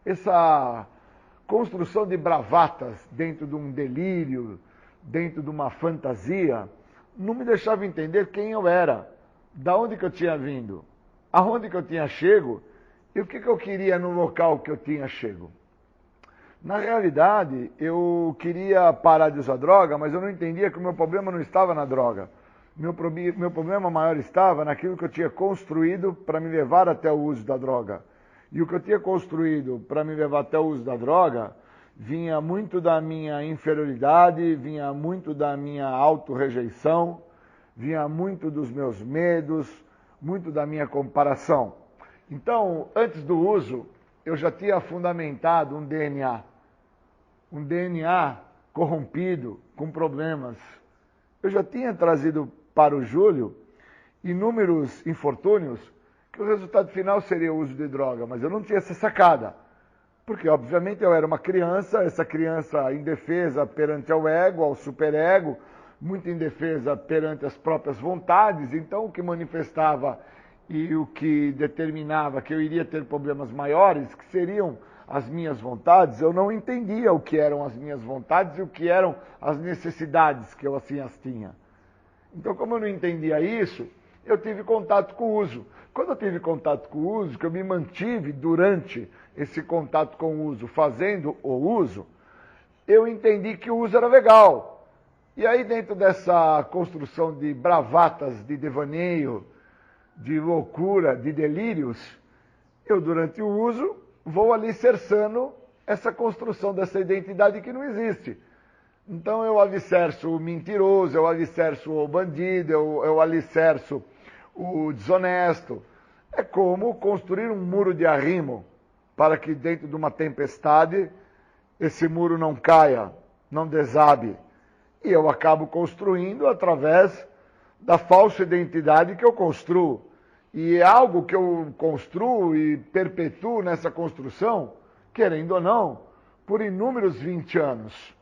Essa construção de bravatas dentro de um delírio, dentro de uma fantasia, não me deixava entender quem eu era, da onde que eu tinha vindo, aonde que eu tinha chego e o que eu queria no local que eu tinha chego. Na realidade, eu queria parar de usar droga, mas eu não entendia que o meu problema não estava na droga. Meu problema maior estava naquilo que eu tinha construído para me levar até o uso da droga. E o que eu tinha construído para me levar até o uso da droga vinha muito da minha inferioridade, vinha muito da minha autorrejeição, vinha muito dos meus medos, muito da minha comparação. Então, antes do uso, eu já tinha fundamentado um DNA corrompido, com problemas. Eu já tinha trazido para o Júlio inúmeros infortúnios que o resultado final seria o uso de droga, mas eu não tinha essa sacada. Porque, obviamente, eu era uma criança, essa criança indefesa perante ao ego, ao superego, muito indefesa perante as próprias vontades, então o que manifestava e o que determinava que eu iria ter problemas maiores, que seriam as minhas vontades, eu não entendia o que eram as minhas vontades e o que eram as necessidades que eu assim as tinha. Então, como eu não entendia isso, eu tive contato com o uso. Quando eu tive contato com o uso, que eu me mantive durante esse contato com o uso, fazendo o uso, eu entendi que o uso era legal. E aí, dentro dessa construção de bravatas, de devaneio, de loucura, de delírios, eu, durante o uso, vou alicerçando essa construção dessa identidade que não existe. Então, eu alicerço o mentiroso, eu alicerço o bandido, eu alicerço o desonesto. É como construir um muro de arrimo para que, dentro de uma tempestade, esse muro não caia, não desabe. E eu acabo construindo através da falsa identidade que eu construo. E é algo que eu construo e perpetuo nessa construção, querendo ou não, por inúmeros 20 anos.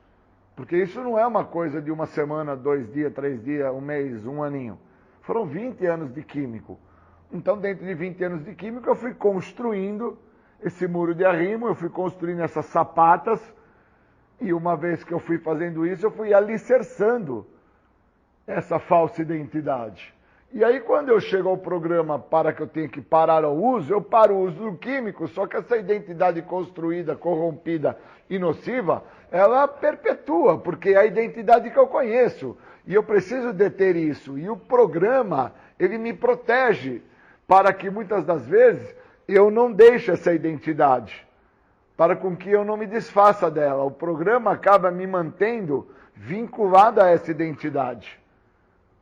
Porque isso não é uma coisa de uma semana, 2 dias, 3 dias, um mês, um aninho. Foram 20 anos de químico. Então, dentro de 20 anos de químico, eu fui construindo esse muro de arrimo, eu fui construindo essas sapatas, e uma vez que eu fui fazendo isso, eu fui alicerçando essa falsa identidade. E aí, quando eu chego ao programa para que eu tenha que parar o uso, eu paro o uso do químico, só que essa identidade construída, corrompida e nociva, ela perpetua, porque é a identidade que eu conheço. E eu preciso deter isso. E o programa, ele me protege para que muitas das vezes eu não deixe essa identidade, para com que eu não me desfaça dela. O programa acaba me mantendo vinculado a essa identidade.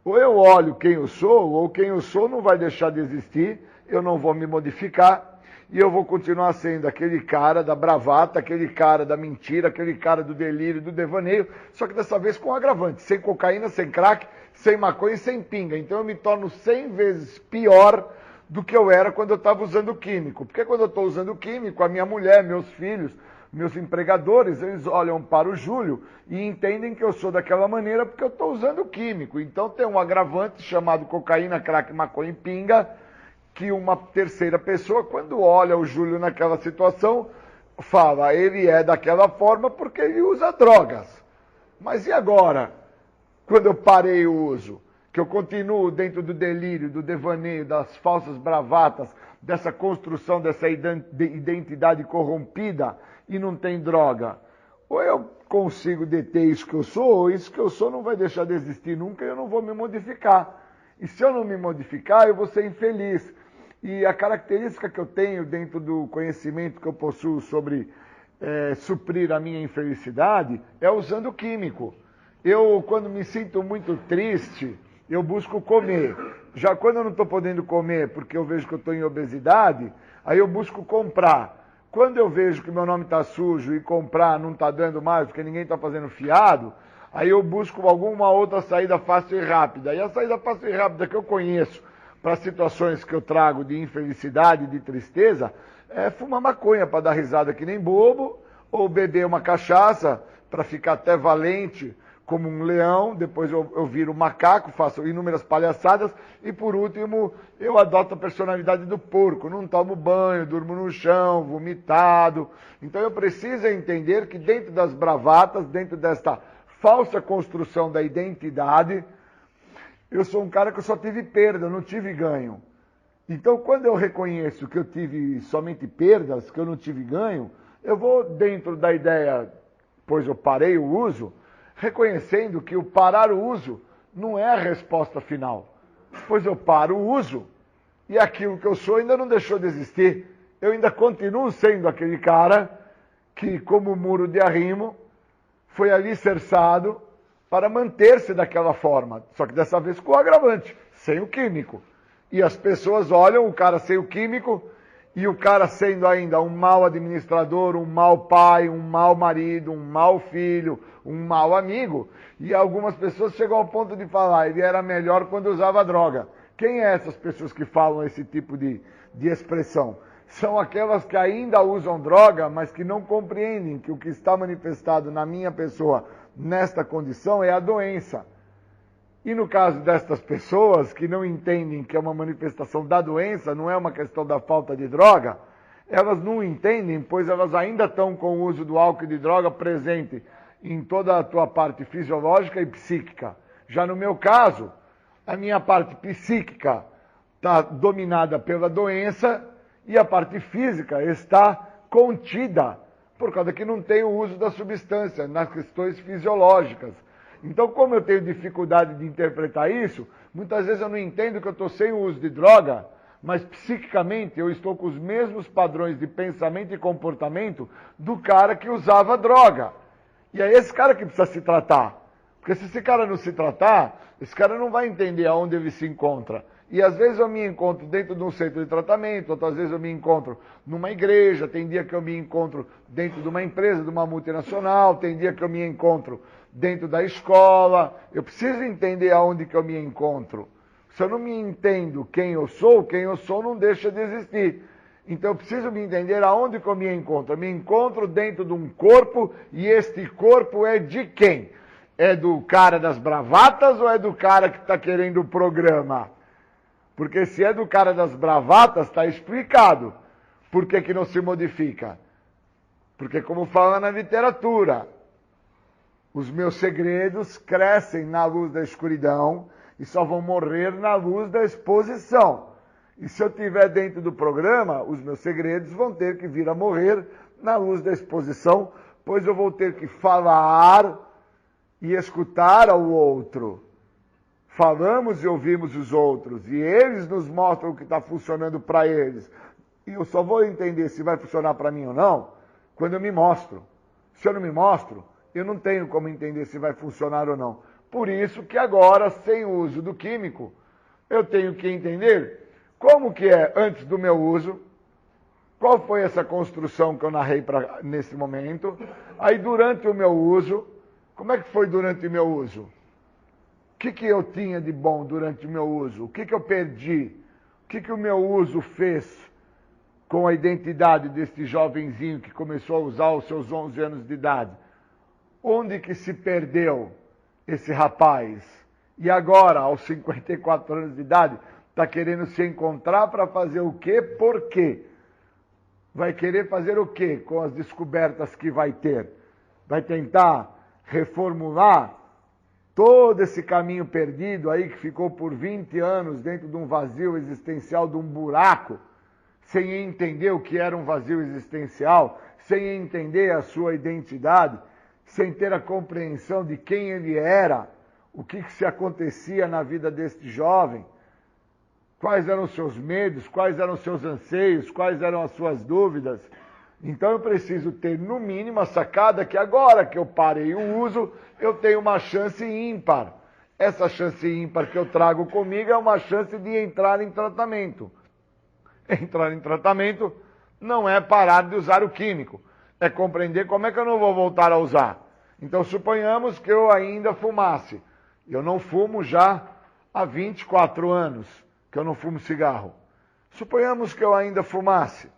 Ou eu olho quem eu sou, ou quem eu sou não vai deixar de existir, eu não vou me modificar, e eu vou continuar sendo aquele cara da bravata, aquele cara da mentira, aquele cara do delírio, do devaneio, só que dessa vez com agravante, sem cocaína, sem crack, sem maconha e sem pinga. Então eu me torno 100 vezes pior do que eu era quando eu estava usando químico. Porque quando eu estou usando químico, a minha mulher, meus filhos, meus empregadores, eles olham para o Júlio e entendem que eu sou daquela maneira porque eu estou usando químico. Então tem um agravante chamado cocaína, crack, maconha e pinga, que uma terceira pessoa, quando olha o Júlio naquela situação, fala, ele é daquela forma porque ele usa drogas. Mas e agora, quando eu parei o uso? Que eu continuo dentro do delírio, do devaneio, das falsas bravatas, dessa construção, dessa identidade corrompida, e não tem droga. Ou eu consigo deter isso que eu sou, ou isso que eu sou não vai deixar de existir nunca e eu não vou me modificar. E se eu não me modificar, eu vou ser infeliz. E a característica que eu tenho dentro do conhecimento que eu possuo sobre suprir a minha infelicidade é usando químico. Eu, quando me sinto muito triste, eu busco comer. Já quando eu não estou podendo comer porque eu vejo que eu estou em obesidade, aí eu busco comprar. Quando eu vejo que meu nome está sujo e comprar não está dando mais, porque ninguém está fazendo fiado, aí eu busco alguma outra saída fácil e rápida. E a saída fácil e rápida que eu conheço para situações que eu trago de infelicidade, de tristeza, é fumar maconha para dar risada que nem bobo, ou beber uma cachaça para ficar até valente, como um leão, depois eu viro macaco, faço inúmeras palhaçadas, e por último, eu adoto a personalidade do porco, não tomo banho, durmo no chão, vomitado. Então eu preciso entender que dentro das bravatas, dentro desta falsa construção da identidade, eu sou um cara que eu só tive perda, eu não tive ganho. Então quando eu reconheço que eu tive somente perdas, que eu não tive ganho, eu vou dentro da ideia, pois eu parei o uso, reconhecendo que o parar o uso não é a resposta final. Pois eu paro o uso e aquilo que eu sou ainda não deixou de existir. Eu ainda continuo sendo aquele cara que, como muro de arrimo, foi alicerçado para manter-se daquela forma. Só que dessa vez com o agravante, sem o químico. E as pessoas olham o cara sem o químico e o cara sendo ainda um mau administrador, um mau pai, um mau marido, um mau filho, um mau amigo. E algumas pessoas chegam ao ponto de falar, ele era melhor quando usava droga. Quem é essas pessoas que falam esse tipo de expressão? São aquelas que ainda usam droga, mas que não compreendem que o que está manifestado na minha pessoa nesta condição é a doença. E no caso destas pessoas que não entendem que é uma manifestação da doença, não é uma questão da falta de droga, elas não entendem, pois elas ainda estão com o uso do álcool e de droga presente em toda a tua parte fisiológica e psíquica. Já no meu caso, a minha parte psíquica está dominada pela doença e a parte física está contida, por causa que não tem o uso da substância nas questões fisiológicas. Então, como eu tenho dificuldade de interpretar isso, muitas vezes eu não entendo que eu estou sem o uso de droga, mas psiquicamente eu estou com os mesmos padrões de pensamento e comportamento do cara que usava droga. E é esse cara que precisa se tratar. Porque se esse cara não se tratar, esse cara não vai entender aonde ele se encontra. E às vezes eu me encontro dentro de um centro de tratamento, outras vezes eu me encontro numa igreja, tem dia que eu me encontro dentro de uma empresa, de uma multinacional, tem dia que eu me encontro dentro da escola. Eu preciso entender aonde que eu me encontro. Se eu não me entendo quem eu sou não deixa de existir. Então eu preciso me entender aonde que eu me encontro. Eu me encontro dentro de um corpo e este corpo é de quem? É do cara das bravatas ou é do cara que está querendo o programa? Porque se é do cara das bravatas, está explicado. Por que que não se modifica? Porque como fala na literatura, os meus segredos crescem na luz da escuridão e só vão morrer na luz da exposição. E se eu estiver dentro do programa, os meus segredos vão ter que vir a morrer na luz da exposição, pois eu vou ter que falar e escutar ao outro. Falamos e ouvimos os outros, e eles nos mostram o que está funcionando para eles. E eu só vou entender se vai funcionar para mim ou não quando eu me mostro. Se eu não me mostro, eu não tenho como entender se vai funcionar ou não. Por isso que agora, sem o uso do químico, eu tenho que entender como que é antes do meu uso, qual foi essa construção que eu narrei nesse momento, aí durante o meu uso, como é que foi durante o meu uso? O que eu tinha de bom durante o meu uso? O que eu perdi? O que o meu uso fez com a identidade desse jovenzinho que começou a usar aos seus 11 anos de idade? Onde que se perdeu esse rapaz? E agora, aos 54 anos de idade, está querendo se encontrar para fazer o quê? Por quê? Vai querer fazer o quê com as descobertas que vai ter? Vai tentar reformular todo esse caminho perdido aí que ficou por 20 anos dentro de um vazio existencial, de um buraco, sem entender o que era um vazio existencial, sem entender a sua identidade, sem ter a compreensão de quem ele era, o que se acontecia na vida deste jovem, quais eram os seus medos, quais eram os seus anseios, quais eram as suas dúvidas. Então eu preciso ter, no mínimo, a sacada que agora que eu parei o uso, eu tenho uma chance ímpar. Essa chance ímpar que eu trago comigo é uma chance de entrar em tratamento. Entrar em tratamento não é parar de usar o químico, é compreender como é que eu não vou voltar a usar. Então suponhamos que eu ainda fumasse. Eu não fumo já há 24 anos que eu não fumo cigarro. Suponhamos que eu ainda fumasse.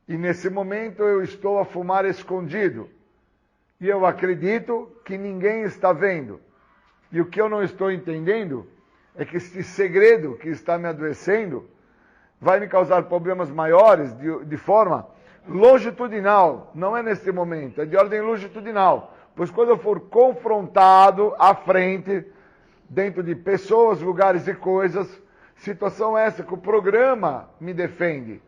E nesse momento eu estou a fumar escondido. E eu acredito que ninguém está vendo. E o que eu não estou entendendo é que esse segredo que está me adoecendo vai me causar problemas maiores de forma longitudinal. Não é nesse momento, é de ordem longitudinal. Pois quando eu for confrontado à frente, dentro de pessoas, lugares e coisas, situação essa que o programa me defende.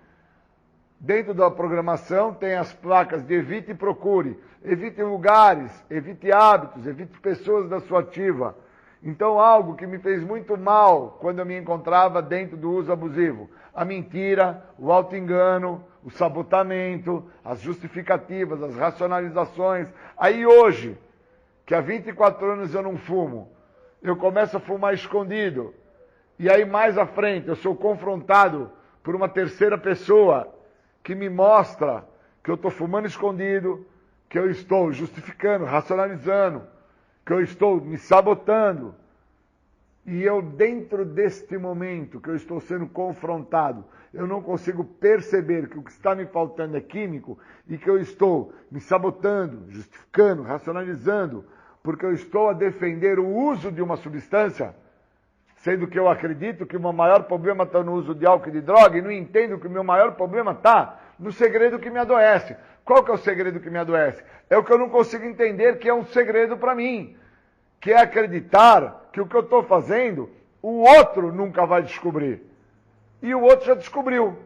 Dentro da programação tem as placas de evite e procure. Evite lugares, evite hábitos, evite pessoas da sua ativa. Então algo que me fez muito mal quando eu me encontrava dentro do uso abusivo. A mentira, o auto-engano, o sabotamento, as justificativas, as racionalizações. Aí hoje, que há 24 anos eu não fumo, eu começo a fumar escondido. E aí mais à frente eu sou confrontado por uma terceira pessoa que me mostra que eu estou fumando escondido, que eu estou justificando, racionalizando, que eu estou me sabotando. e eu, dentro deste momento que eu estou sendo confrontado, eu não consigo perceber que o que está me faltando é químico e que eu estou me sabotando, justificando, racionalizando, porque eu estou a defender o uso de uma substância, sendo que eu acredito que o meu maior problema está no uso de álcool e de droga e não entendo que o meu maior problema está no segredo que me adoece. Qual que é o segredo que me adoece? É o que eu não consigo entender que é um segredo para mim, que é acreditar que o que eu estou fazendo, o outro nunca vai descobrir. E o outro já descobriu,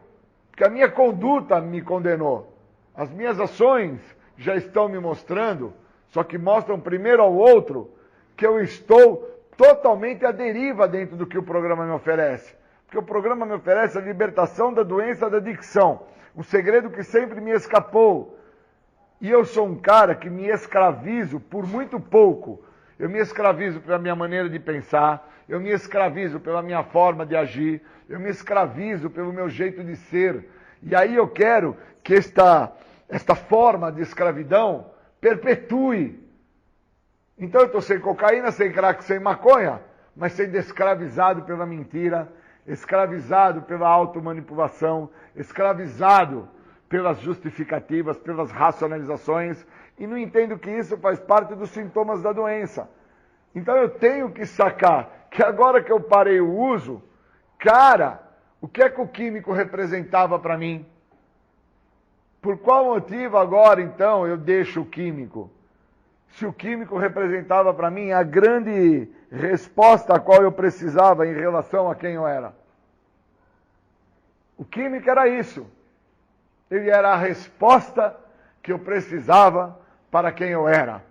porque a minha conduta me condenou. As minhas ações já estão me mostrando, só que mostram primeiro ao outro que eu estou totalmente à deriva dentro do que o programa me oferece. Porque o programa me oferece a libertação da doença da adicção, um segredo que sempre me escapou. E eu sou um cara que me escravizo por muito pouco. Eu me escravizo pela minha maneira de pensar, eu me escravizo pela minha forma de agir, eu me escravizo pelo meu jeito de ser. E aí eu quero que esta forma de escravidão perpetue. Então eu estou sem cocaína, sem crack, sem maconha, mas sendo escravizado pela mentira, escravizado pela automanipulação, escravizado pelas justificativas, pelas racionalizações, e não entendo que isso faz parte dos sintomas da doença. Então eu tenho que sacar que agora que eu parei o uso, cara, o que é que o químico representava para mim? Por qual motivo agora, então, eu deixo o químico? Se o químico representava para mim a grande resposta a qual eu precisava em relação a quem eu era. O químico era isso. Ele era a resposta que eu precisava para quem eu era.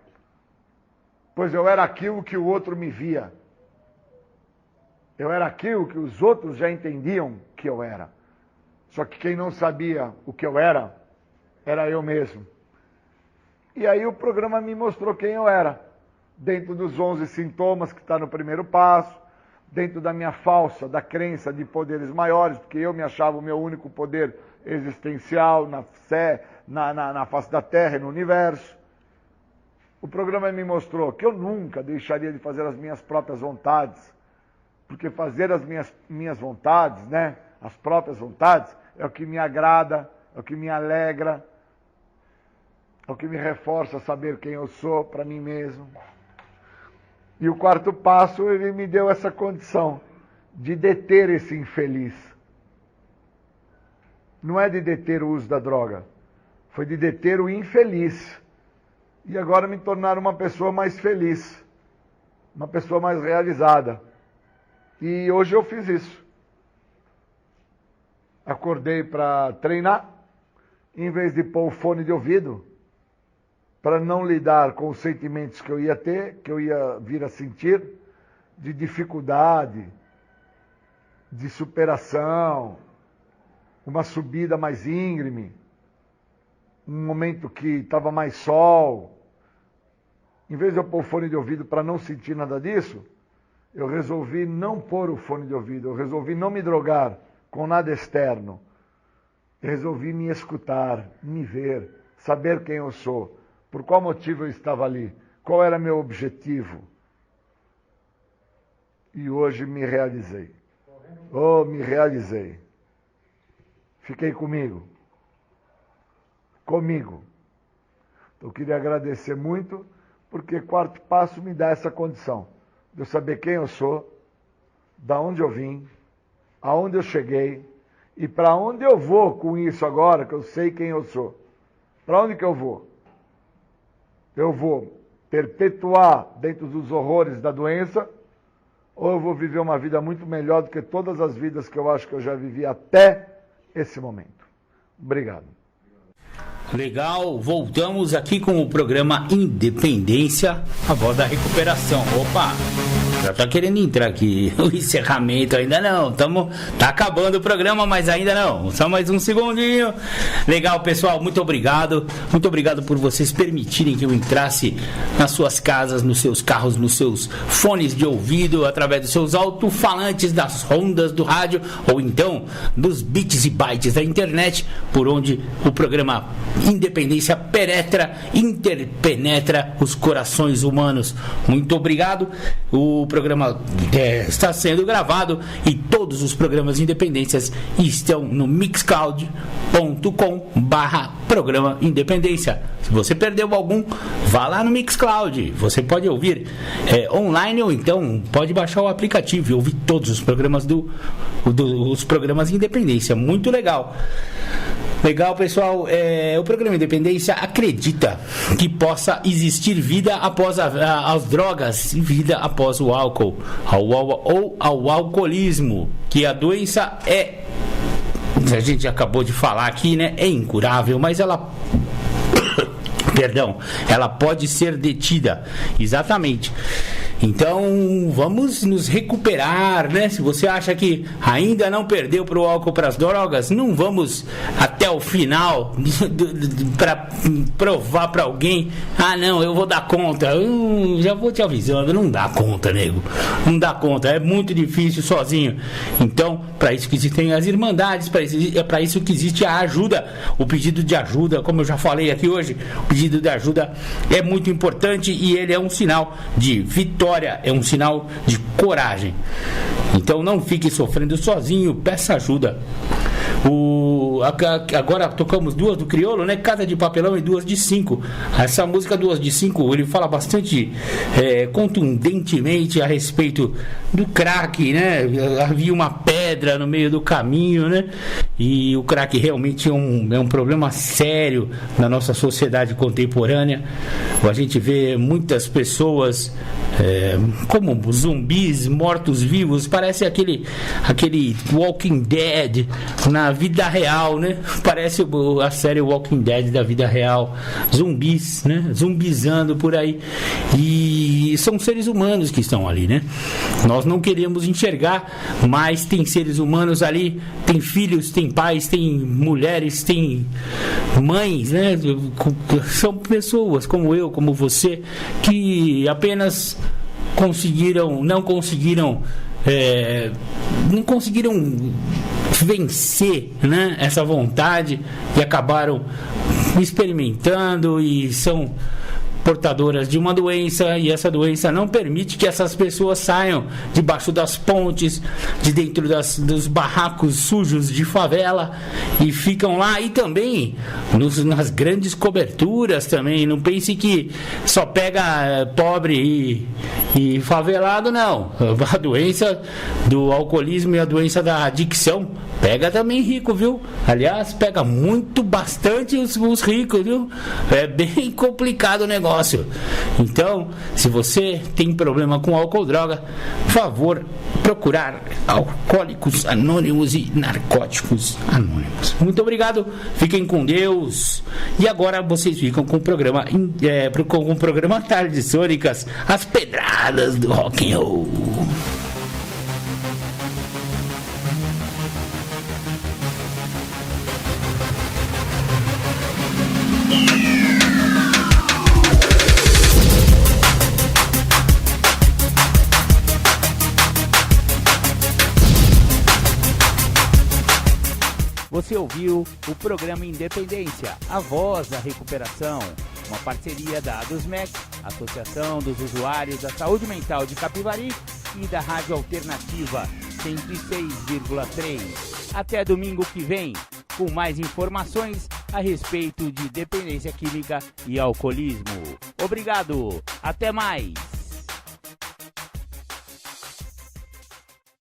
Pois eu era aquilo que o outro me via. Eu era aquilo que os outros já entendiam que eu era. Só que quem não sabia o que eu era eu mesmo. E aí o programa me mostrou quem eu era. Dentro dos 11 sintomas que está no primeiro passo, dentro da minha falsa, da crença de poderes maiores, porque eu me achava o meu único poder existencial na face da Terra e no universo. O programa me mostrou que eu nunca deixaria de fazer as minhas próprias vontades, porque fazer as minhas vontades, né, as próprias vontades, é o que me agrada, é o que me alegra, é o que me reforça saber quem eu sou para mim mesmo. E o quarto passo, ele me deu essa condição de deter esse infeliz. Não é de deter o uso da droga, foi de deter o infeliz. E agora me tornar uma pessoa mais feliz, uma pessoa mais realizada. E hoje eu fiz isso. Acordei para treinar, em vez de pôr o fone de ouvido, para não lidar com os sentimentos que eu ia ter, que eu ia vir a sentir, de dificuldade, de superação, uma subida mais íngreme, um momento que estava mais sol. Em vez de eu pôr o fone de ouvido para não sentir nada disso, eu resolvi não pôr o fone de ouvido, eu resolvi não me drogar com nada externo. Eu resolvi me escutar, me ver, saber quem eu sou, por qual motivo eu estava ali, qual era meu objetivo. E hoje me realizei. Oh, me realizei. Fiquei comigo. Comigo. Então, eu queria agradecer muito, porque quarto passo me dá essa condição de eu saber quem eu sou, da onde eu vim, aonde eu cheguei e para onde eu vou com isso agora, que eu sei quem eu sou. Para onde que eu vou? Eu vou perpetuar dentro dos horrores da doença, ou eu vou viver uma vida muito melhor do que todas as vidas que eu acho que eu já vivi até esse momento. Obrigado. Legal, voltamos aqui com o programa Independência, a voz da recuperação. Opa, já tá querendo entrar aqui, o encerramento ainda não, tá acabando o programa, mas ainda não, só mais um segundinho. Legal, pessoal, muito obrigado por vocês permitirem que eu entrasse nas suas casas, nos seus carros, nos seus fones de ouvido, através dos seus alto-falantes, das ondas do rádio, ou então dos bits e bytes da internet, por onde o programa independência interpenetra os corações humanos. Muito obrigado. O programa está sendo gravado e todos os programas Independências estão no mixcloud.com/programa Independência. Se você perdeu algum, vá lá no Mixcloud. Você pode ouvir online ou então pode baixar o aplicativo e ouvir todos os programas os programas Independência. Muito legal. Legal, pessoal. O programa Independência acredita que possa existir vida após as drogas e vida após o álcool ou ao alcoolismo, que a doença a gente acabou de falar aqui, né? É incurável, mas ela ela pode ser detida. Exatamente. Então, vamos nos recuperar, né? Se você acha que ainda não perdeu para o álcool, para as drogas, não vamos até o final para provar para alguém. Ah, não, eu vou dar conta. Já vou te avisando, não dá conta, nego. Não dá conta, é muito difícil sozinho. Então, para isso que existem as irmandades, para isso que existe a ajuda, o pedido de ajuda, como eu já falei aqui hoje, o pedido de ajuda é muito importante e ele é um sinal de vitória. É um sinal de coragem. Então não fique sofrendo sozinho, peça ajuda. Agora tocamos 2 do Criolo, né? Casa de Papelão e 2 de 5. Essa música 2 de 5, ele fala bastante contundentemente a respeito do crack, né? Havia uma pedra no meio do caminho, né? E o crack realmente é um problema sério na nossa sociedade contemporânea. A gente vê muitas pessoas como zumbis, mortos-vivos. Parece aquele Walking Dead na vida real, né? Parece a série Walking Dead da vida real. Zumbis, né? Zumbizando por aí. E são seres humanos que estão ali, né? Nós não queremos enxergar, mas tem seres humanos ali, tem filhos, tem pais, tem mulheres, tem mães, né? São pessoas como eu, como você, que apenas não conseguiram vencer, né, essa vontade e acabaram experimentando e são portadoras de uma doença, e essa doença não permite que essas pessoas saiam debaixo das pontes, de dentro dos barracos sujos de favela, e ficam lá, e também nas grandes coberturas também. Não pense que só pega pobre e favelado, não. A doença do alcoolismo e a doença da adicção pega também rico, viu? Aliás, pega bastante os ricos, viu? É bem complicado o negócio. Então, se você tem problema com álcool ou droga, por favor, procurar Alcoólicos Anônimos e Narcóticos Anônimos. Muito obrigado, fiquem com Deus. E agora vocês ficam com o programa Tardes Sônicas, as pedradas do rock and roll. Você ouviu o programa Independência, a voz da recuperação, uma parceria da ADUSMEC, Associação dos Usuários da Saúde Mental de Capivari, e da Rádio Alternativa 106,3. Até domingo que vem, com mais informações a respeito de dependência química e alcoolismo. Obrigado, até mais!